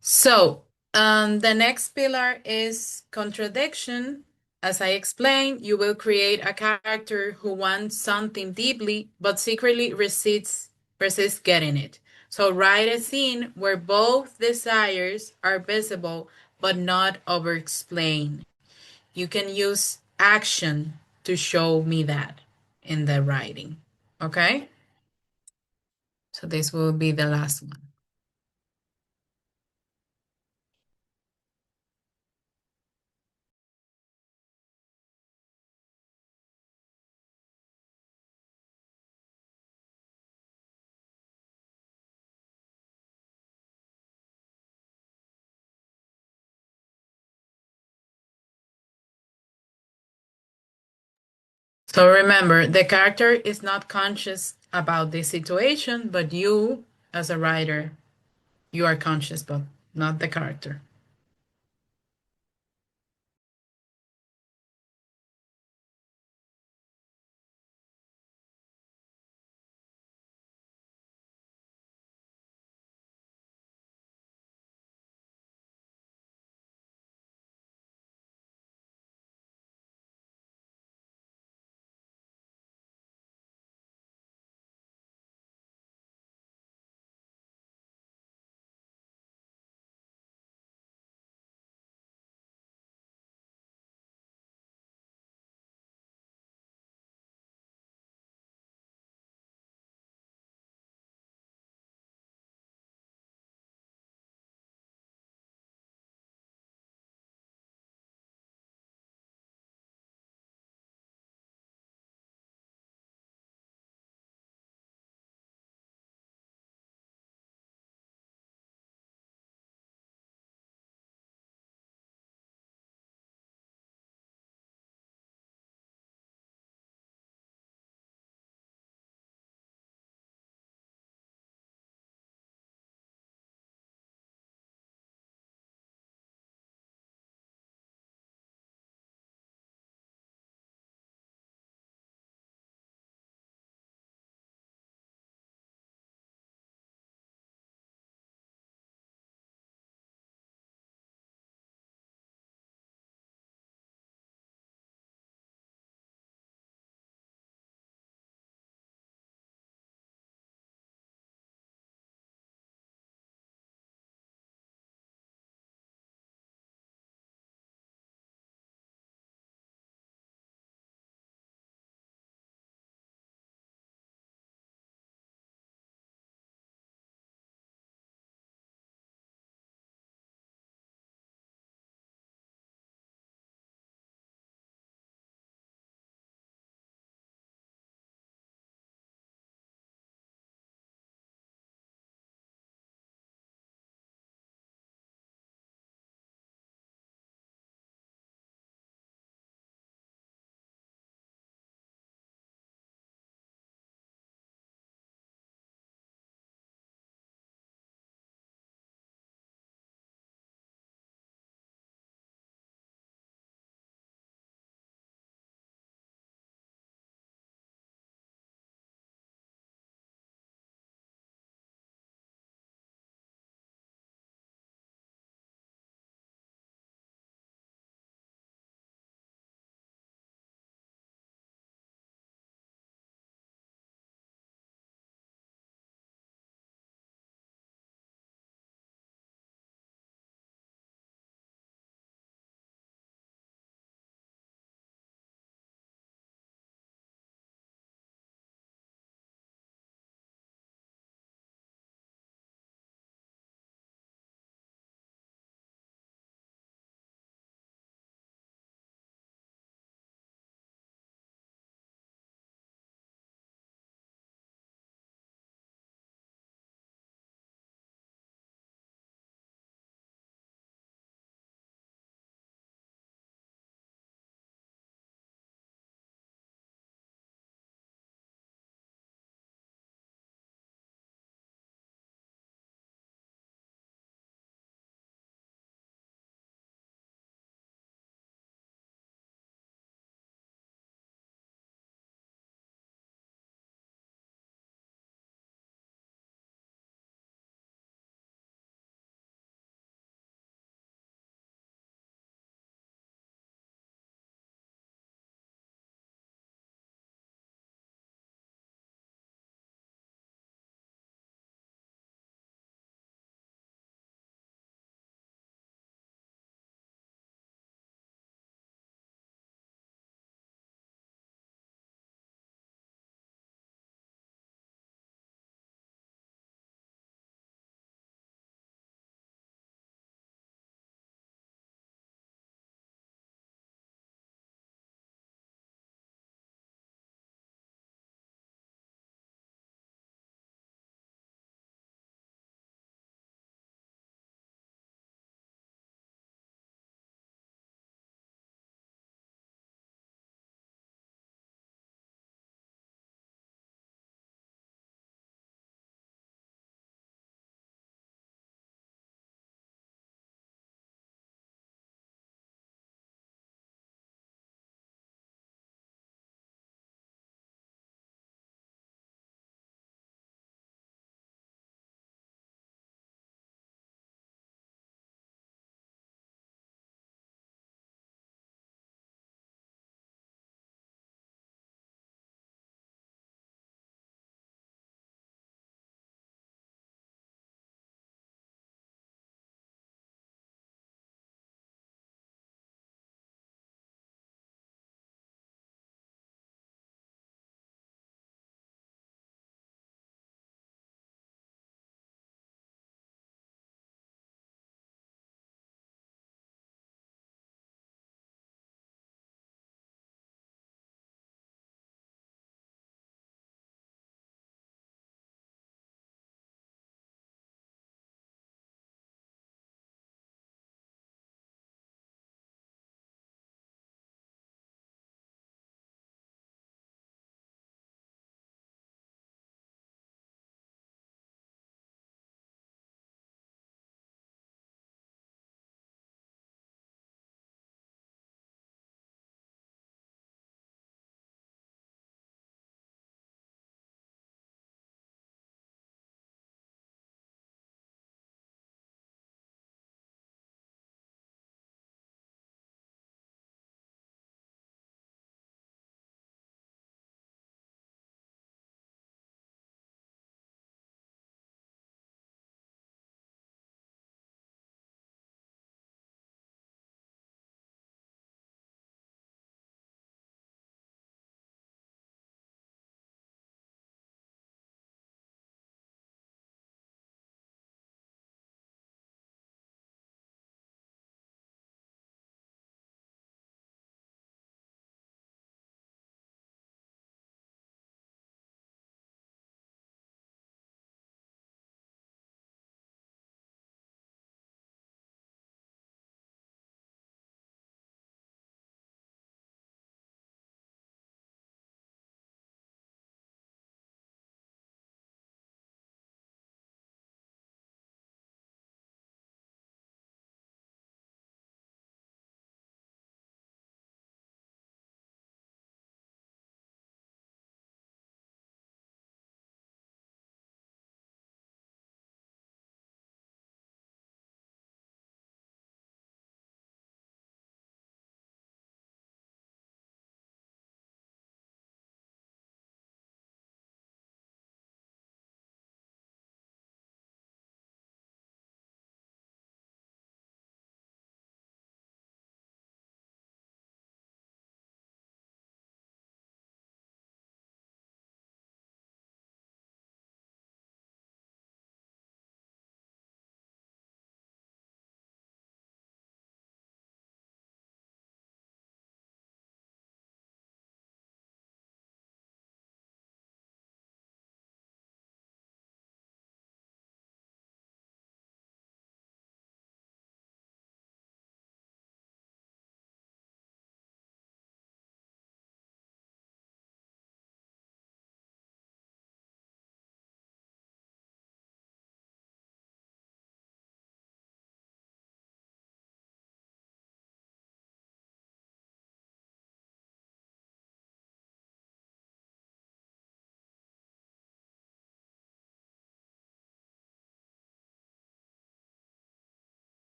So, the next pillar is contradiction. As I explained, you will create a character who wants something deeply but secretly resists getting it. So, write a scene where both desires are visible but not over explained. You can use action to show me that in the writing. Okay? So, this will be the last one. So remember, the character is not conscious about the situation, but you, as a writer, you are conscious, but not the character.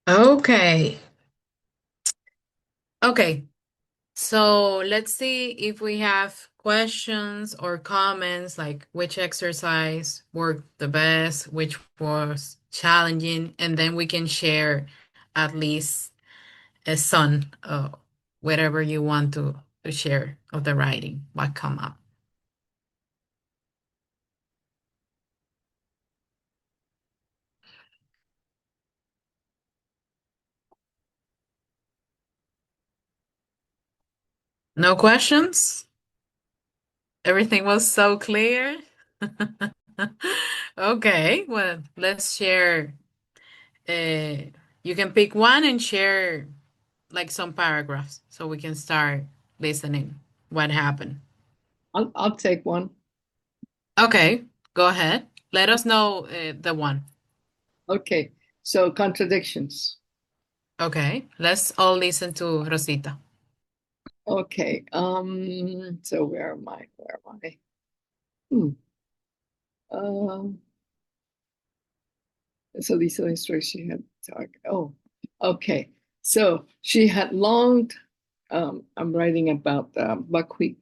Okay. Okay. So let's see if we have questions or comments like which exercise worked the best, which was challenging, and then we can share at least a son, whatever you want to share of the writing, what come up. No questions? Everything was so clear? Okay, well, let's share. Uh, you can pick one and share like some paragraphs so we can start listening what happened. I'll take one. Okay, go ahead. Let us know the one. Okay. So contradictions. Okay, let's all listen to Rosita. Okay. So where am I? Where am I? Hmm. So these illustrations she had talk. Oh, okay. So she had longed. I'm writing about buckwheat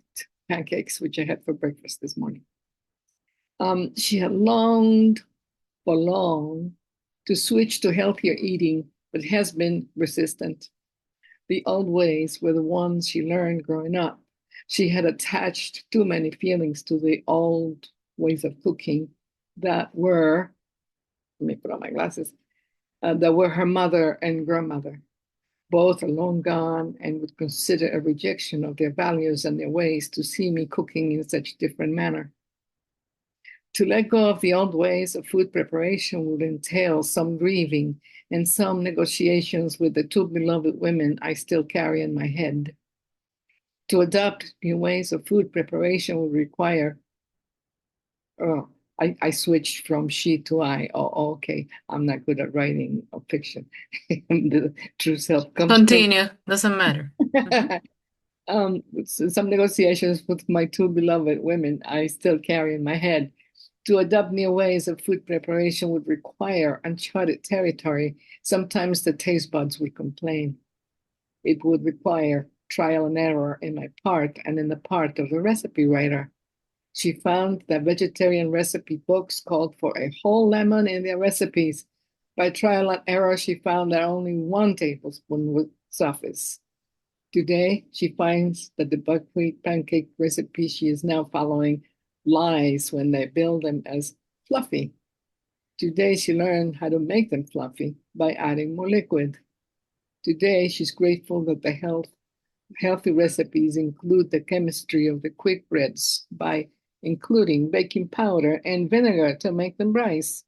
pancakes, which I had for breakfast this morning. She had longed for long to switch to healthier eating, but has been resistant. The old ways were the ones she learned growing up. She had attached too many feelings to the old ways of cooking that were, let me put on my glasses, that were her mother and grandmother. Both are long gone and would consider a rejection of their values and their ways to see me cooking in such different manner. To let go of the old ways of food preparation would entail some grieving and some negotiations with the two beloved women I still carry in my head. To adopt new ways of food preparation would require, oh, I switched from she to I. Oh, okay. I'm not good at writing fiction. The true self comes from. Continue, doesn't matter. Some negotiations with my two beloved women I still carry in my head. To adopt new ways of food preparation would require uncharted territory. Sometimes the taste buds would complain. It would require trial and error in my part and in the part of the recipe writer. She found that vegetarian recipe books called for a whole lemon in their recipes. By trial and error, she found that only 1 tablespoon would suffice. Today, she finds that the buckwheat pancake recipe she is now following lies when they build them as fluffy. Today, she learned how to make them fluffy by adding more liquid. Today, she's grateful that the healthy recipes include the chemistry of the quick breads by including baking powder and vinegar to make them rise.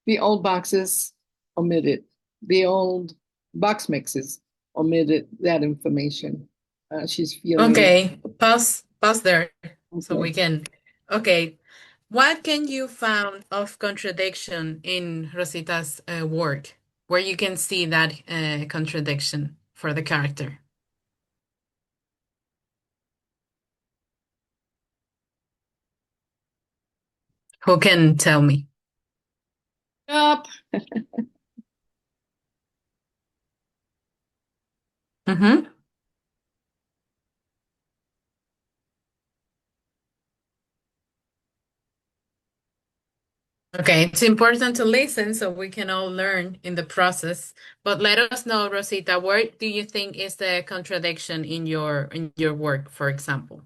The old boxes omitted. The old box mixes omitted that information. She's feeling Okay, pause there so we okay. can. Okay, what can you found of contradiction in Rosita's work, where you can see that contradiction for the character? Who can tell me? Up. Mm-hmm. Okay, it's important to listen so we can all learn in the process. But let us know, Rosita, where do you think is the contradiction in your work, for example?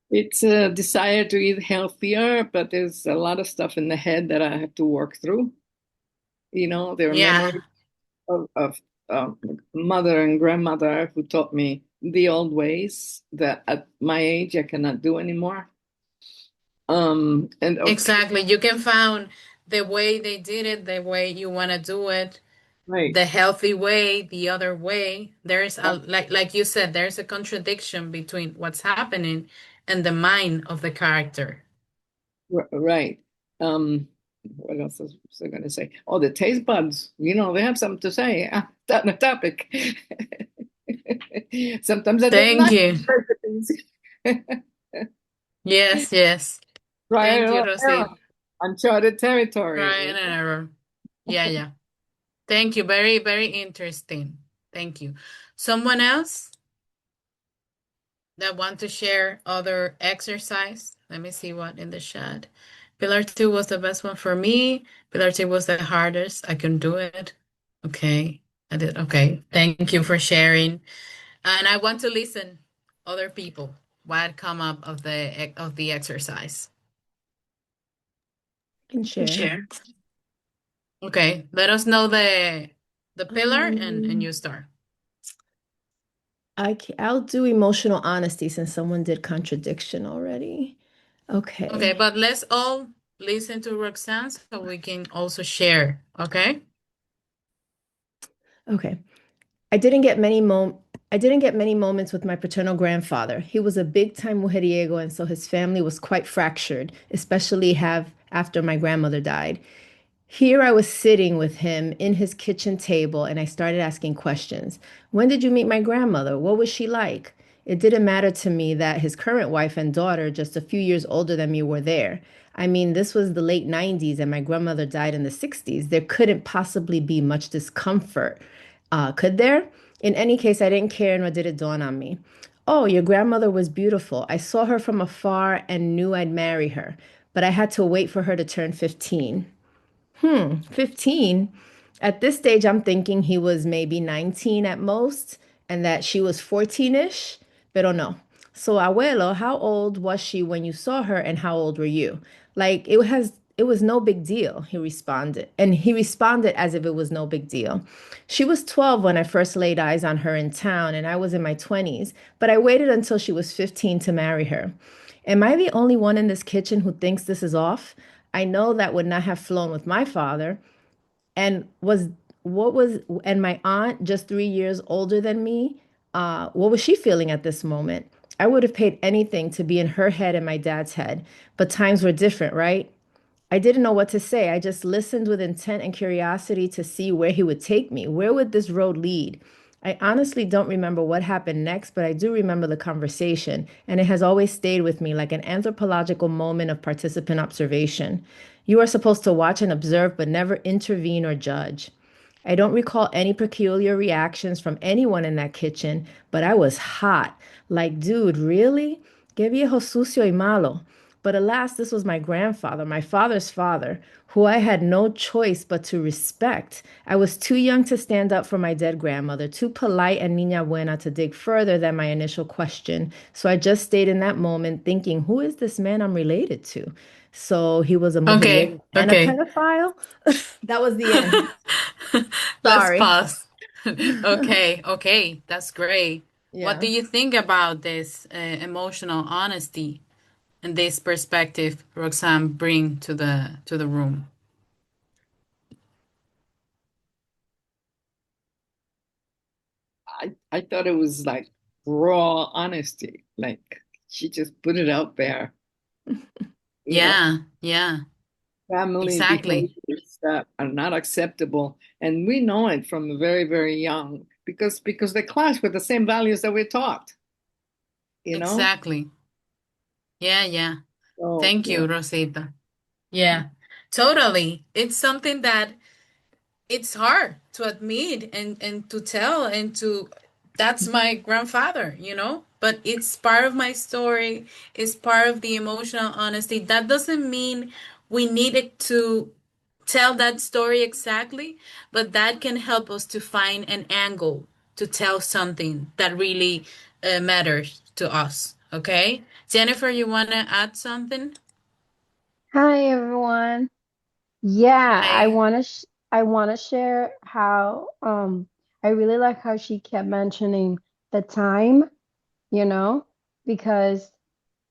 It's a desire to eat healthier, but there's a lot of stuff in the head that I have to work through. There are Yeah, memories of mother and grandmother who taught me the old ways that at my age I cannot do anymore. And of exactly. You can find the way they did it, the way you want to do it, right, the healthy way, the other way. There's a right, like you said, there's a contradiction between what's happening and the mind of the character. right. What else was I going to say? Oh, the taste buds. They have something to say on the topic. Sometimes I didn't Thank like you. recipes. Yes, yes. Thank you, Trial and error, Rosita. uncharted territory. Try and error. Yeah, yeah. Thank you. Very, very interesting. Thank you. Someone else that want to share other exercise? Let me see what in the chat. Pillar two was the best one for me. Pillar two was the hardest. I can do it. Okay. I did. Okay. Thank you for sharing. And I want to listen other people what come up of the exercise. I can share. Okay. Let us know the pillar and Um, you start. I'll do emotional honesty since someone did contradiction already. Okay, Okay. but let's all listen to Roxanne so we can also share. Okay? Okay. I didn't get many mom I didn't get many moments with my paternal grandfather. He was a big-time mujeriego, and so his family was quite fractured, especially have after my grandmother died. Here I was sitting with him in his kitchen table, and I started asking questions. When did you meet my grandmother? What was she like? It didn't matter to me that his current wife and daughter, just a few years older than me, were there. I mean, this was the late 90s, and my grandmother died in the 60s. There couldn't possibly be much discomfort, could there? In any case, I didn't care, nor did it dawn on me. Oh, your grandmother was beautiful. I saw her from afar and knew I'd marry her, but I had to wait for her to turn 15. 15. At this stage, I'm thinking he was maybe 19 at most and that she was 14-ish, pero no. So, abuelo, how old was she when you saw her and how old were you? Like it was no big deal, he responded. And he responded as if it was no big deal. She was 12 when I first laid eyes on her in town and I was in my 20s, but I waited until she was 15 to marry her. Am I the only one in this kitchen who thinks this is off? I know that would not have flown with my father. And was what was and my aunt, just 3 years older than me, what was she feeling at this moment? I would have paid anything to be in her head and my dad's head, but times were different, right? I didn't know what to say. I just listened with intent and curiosity to see where he would take me. Where would this road lead? I honestly don't remember what happened next, but I do remember the conversation, and it has always stayed with me like an anthropological moment of participant observation. You are supposed to watch and observe, but never intervene or judge. I don't recall any peculiar reactions from anyone in that kitchen, but I was hot. Like, dude, really? Que viejo sucio y malo. But alas, this was my grandfather, my father's father, who I had no choice but to respect. I was too young to stand up for my dead grandmother, too polite and niña buena to dig further than my initial question. So I just stayed in that moment thinking, who is this man I'm related to? So he was a Okay, mujeriego and a okay. pedophile? That was the end. Let's Sorry. pause. Okay, okay, that's great. What do Yeah. you think about this emotional honesty and this perspective Roxanne bring to the room? I thought it was like raw honesty. Like she just put it out there, you know, Yeah, yeah, family exactly, behaviors that are not acceptable. And we know it from very, very young because they clash with the same values that we're taught, you know? exactly. Yeah, yeah. So Thank yeah. you, Rosita. Yeah, totally. It's something that it's hard to admit and to tell and to that's my grandfather, you know, but it's part of my story, it's part of the emotional honesty. That doesn't mean we needed to tell that story exactly, but that can help us to find an angle to tell something that really matters to us. Okay, Jennifer, you want to add something? Hi everyone. Yeah, Hi. I want to share how I really like how she kept mentioning the time, you know, because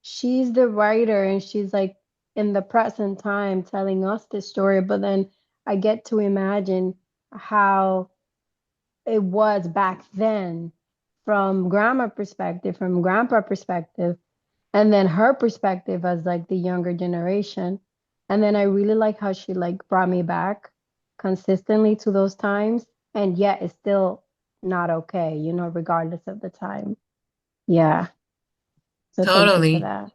she's the writer and she's like in the present time telling us this story, but then I get to imagine how it was back then from grandma perspective, from grandpa perspective, and then her perspective as like the younger generation. And then I really like how she like brought me back consistently to those times, and yet it's still not okay, you know, regardless of the time. Yeah. So thank you for Totally. that.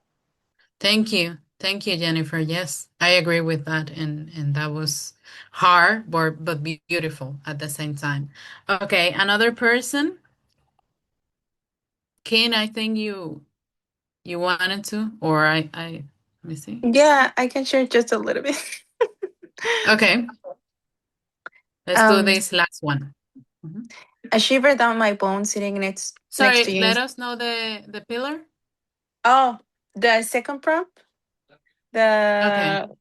Thank you. Thank you, Jennifer. Yes, I agree with that, and that was hard, but beautiful at the same time. Okay, another person, Ken. I think you wanted to, or let me see. Yeah, I can share just a little bit. Okay, let's do um, this last one. Mhm. I shiver down my bones sitting next to Sorry, you. let us know the pillar. Oh, the second prompt. Okay, The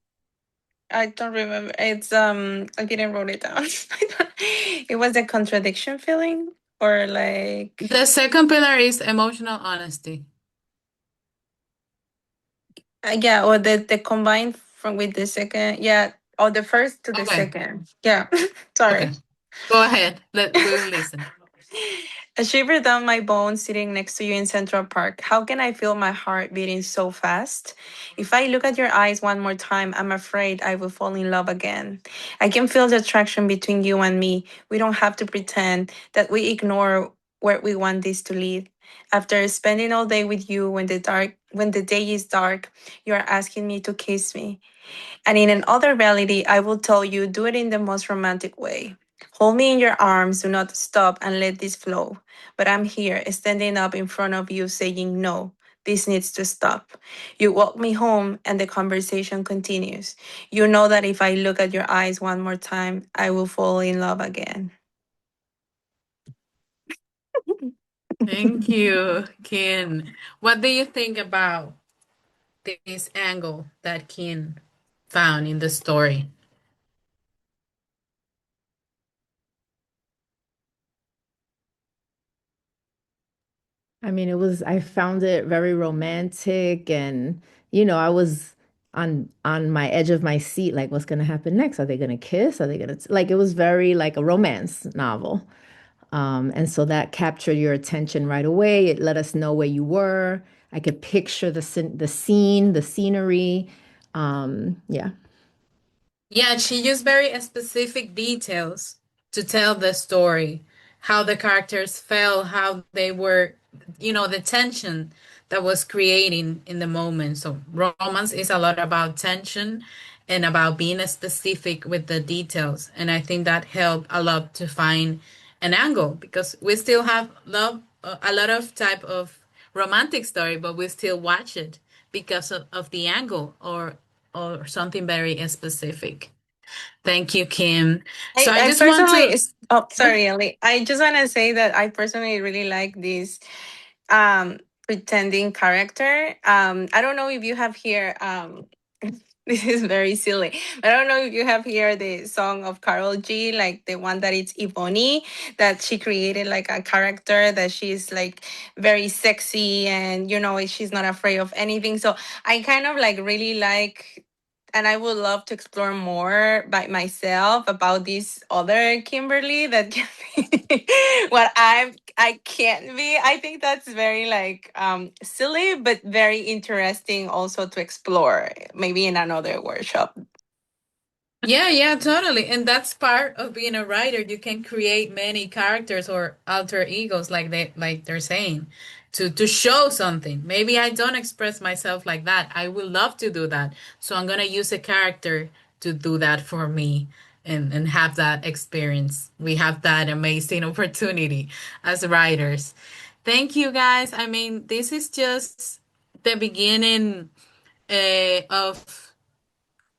I don't remember. It's I didn't wrote it down. It was a contradiction feeling or like the second pillar is emotional honesty. yeah, or the combined from with the second, yeah, or the first to the Okay, second. Yeah. Sorry. okay, go ahead. We will listen. A shiver down my bones sitting next to you in Central Park. How can I feel my heart beating so fast? If I look at your eyes one more time, I'm afraid I will fall in love again. I can feel the attraction between you and me. We don't have to pretend that we ignore where we want this to lead. After spending all day with you when the day is dark, you are asking me to kiss me. And in another reality, I will tell you, do it in the most romantic way. Hold me in your arms, do not stop and let this flow. But I'm here, standing up in front of you, saying, no, this needs to stop. You walk me home, and the conversation continues. You know that if I look at your eyes one more time, I will fall in love again. Thank you, Ken. What do you think about this angle that Ken found in the story? I mean, I found it very romantic and, I was on my edge of my seat, like, what's gonna happen next? Are they gonna kiss? Are they gonna, like, it was very like a romance novel. And so that captured your attention right away. It let us know where you were. I could picture the scene, the scenery. Yeah. Yeah, she used very specific details to tell the story, how the characters felt, how they were, the tension that was creating in the moment. So romance is a lot about tension and about being specific with the details. And I think that helped a lot to find an angle because we still have love, a lot of type of romantic story, but we still watch it because of the angle or something very specific. Thank you, Kim. So I I just want personally, to, oh, yeah, sorry, Ellie. I just want to say that I personally really like this pretending character. I don't know if you have here this is very silly. I don't know if you have here the song of Carol G, like the one that it's Ivoni, that she created like a character that she's like very sexy and she's not afraid of anything. So I kind of like really like, and I would love to explore more by myself about this other Kimberly that can be what I can't be. I think that's very like silly but very interesting also to explore maybe in another workshop. yeah, totally. And that's part of being a writer. You can create many characters or alter egos like they're saying to show something. Maybe I don't express myself like that. I would love to do that. So I'm gonna use a character to do that for me and have that experience. We have that amazing opportunity as writers. Thank you guys. I mean, this is just the beginning of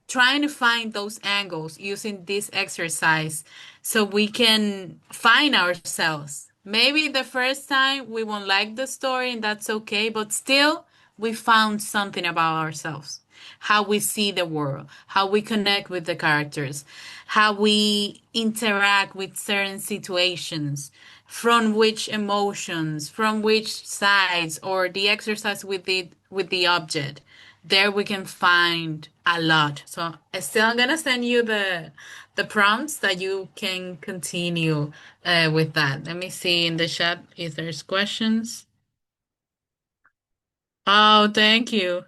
trying to find those angles using this exercise so we can find ourselves. Maybe the first time we won't like the story and that's okay, but still we found something about ourselves. How we see the world, how we connect with the characters, how we interact with certain situations, from which emotions, from which sides, or the exercise with the object there we can find a lot. So still I'm gonna send you the prompts that you can continue with that. Let me see in the chat if there's questions. Oh, thank you.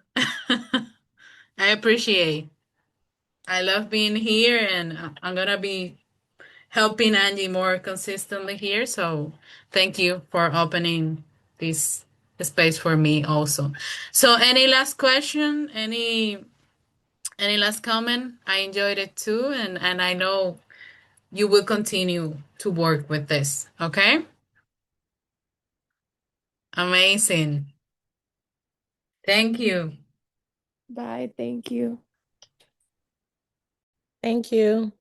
I appreciate. I love being here and I'm gonna be helping Angie more consistently here. So thank you for opening this space for me also. So any last question? Any last comment? I enjoyed it too, and I know you will continue to work with this. Okay? Amazing. Thank you. Bye. Thank you. Thank you.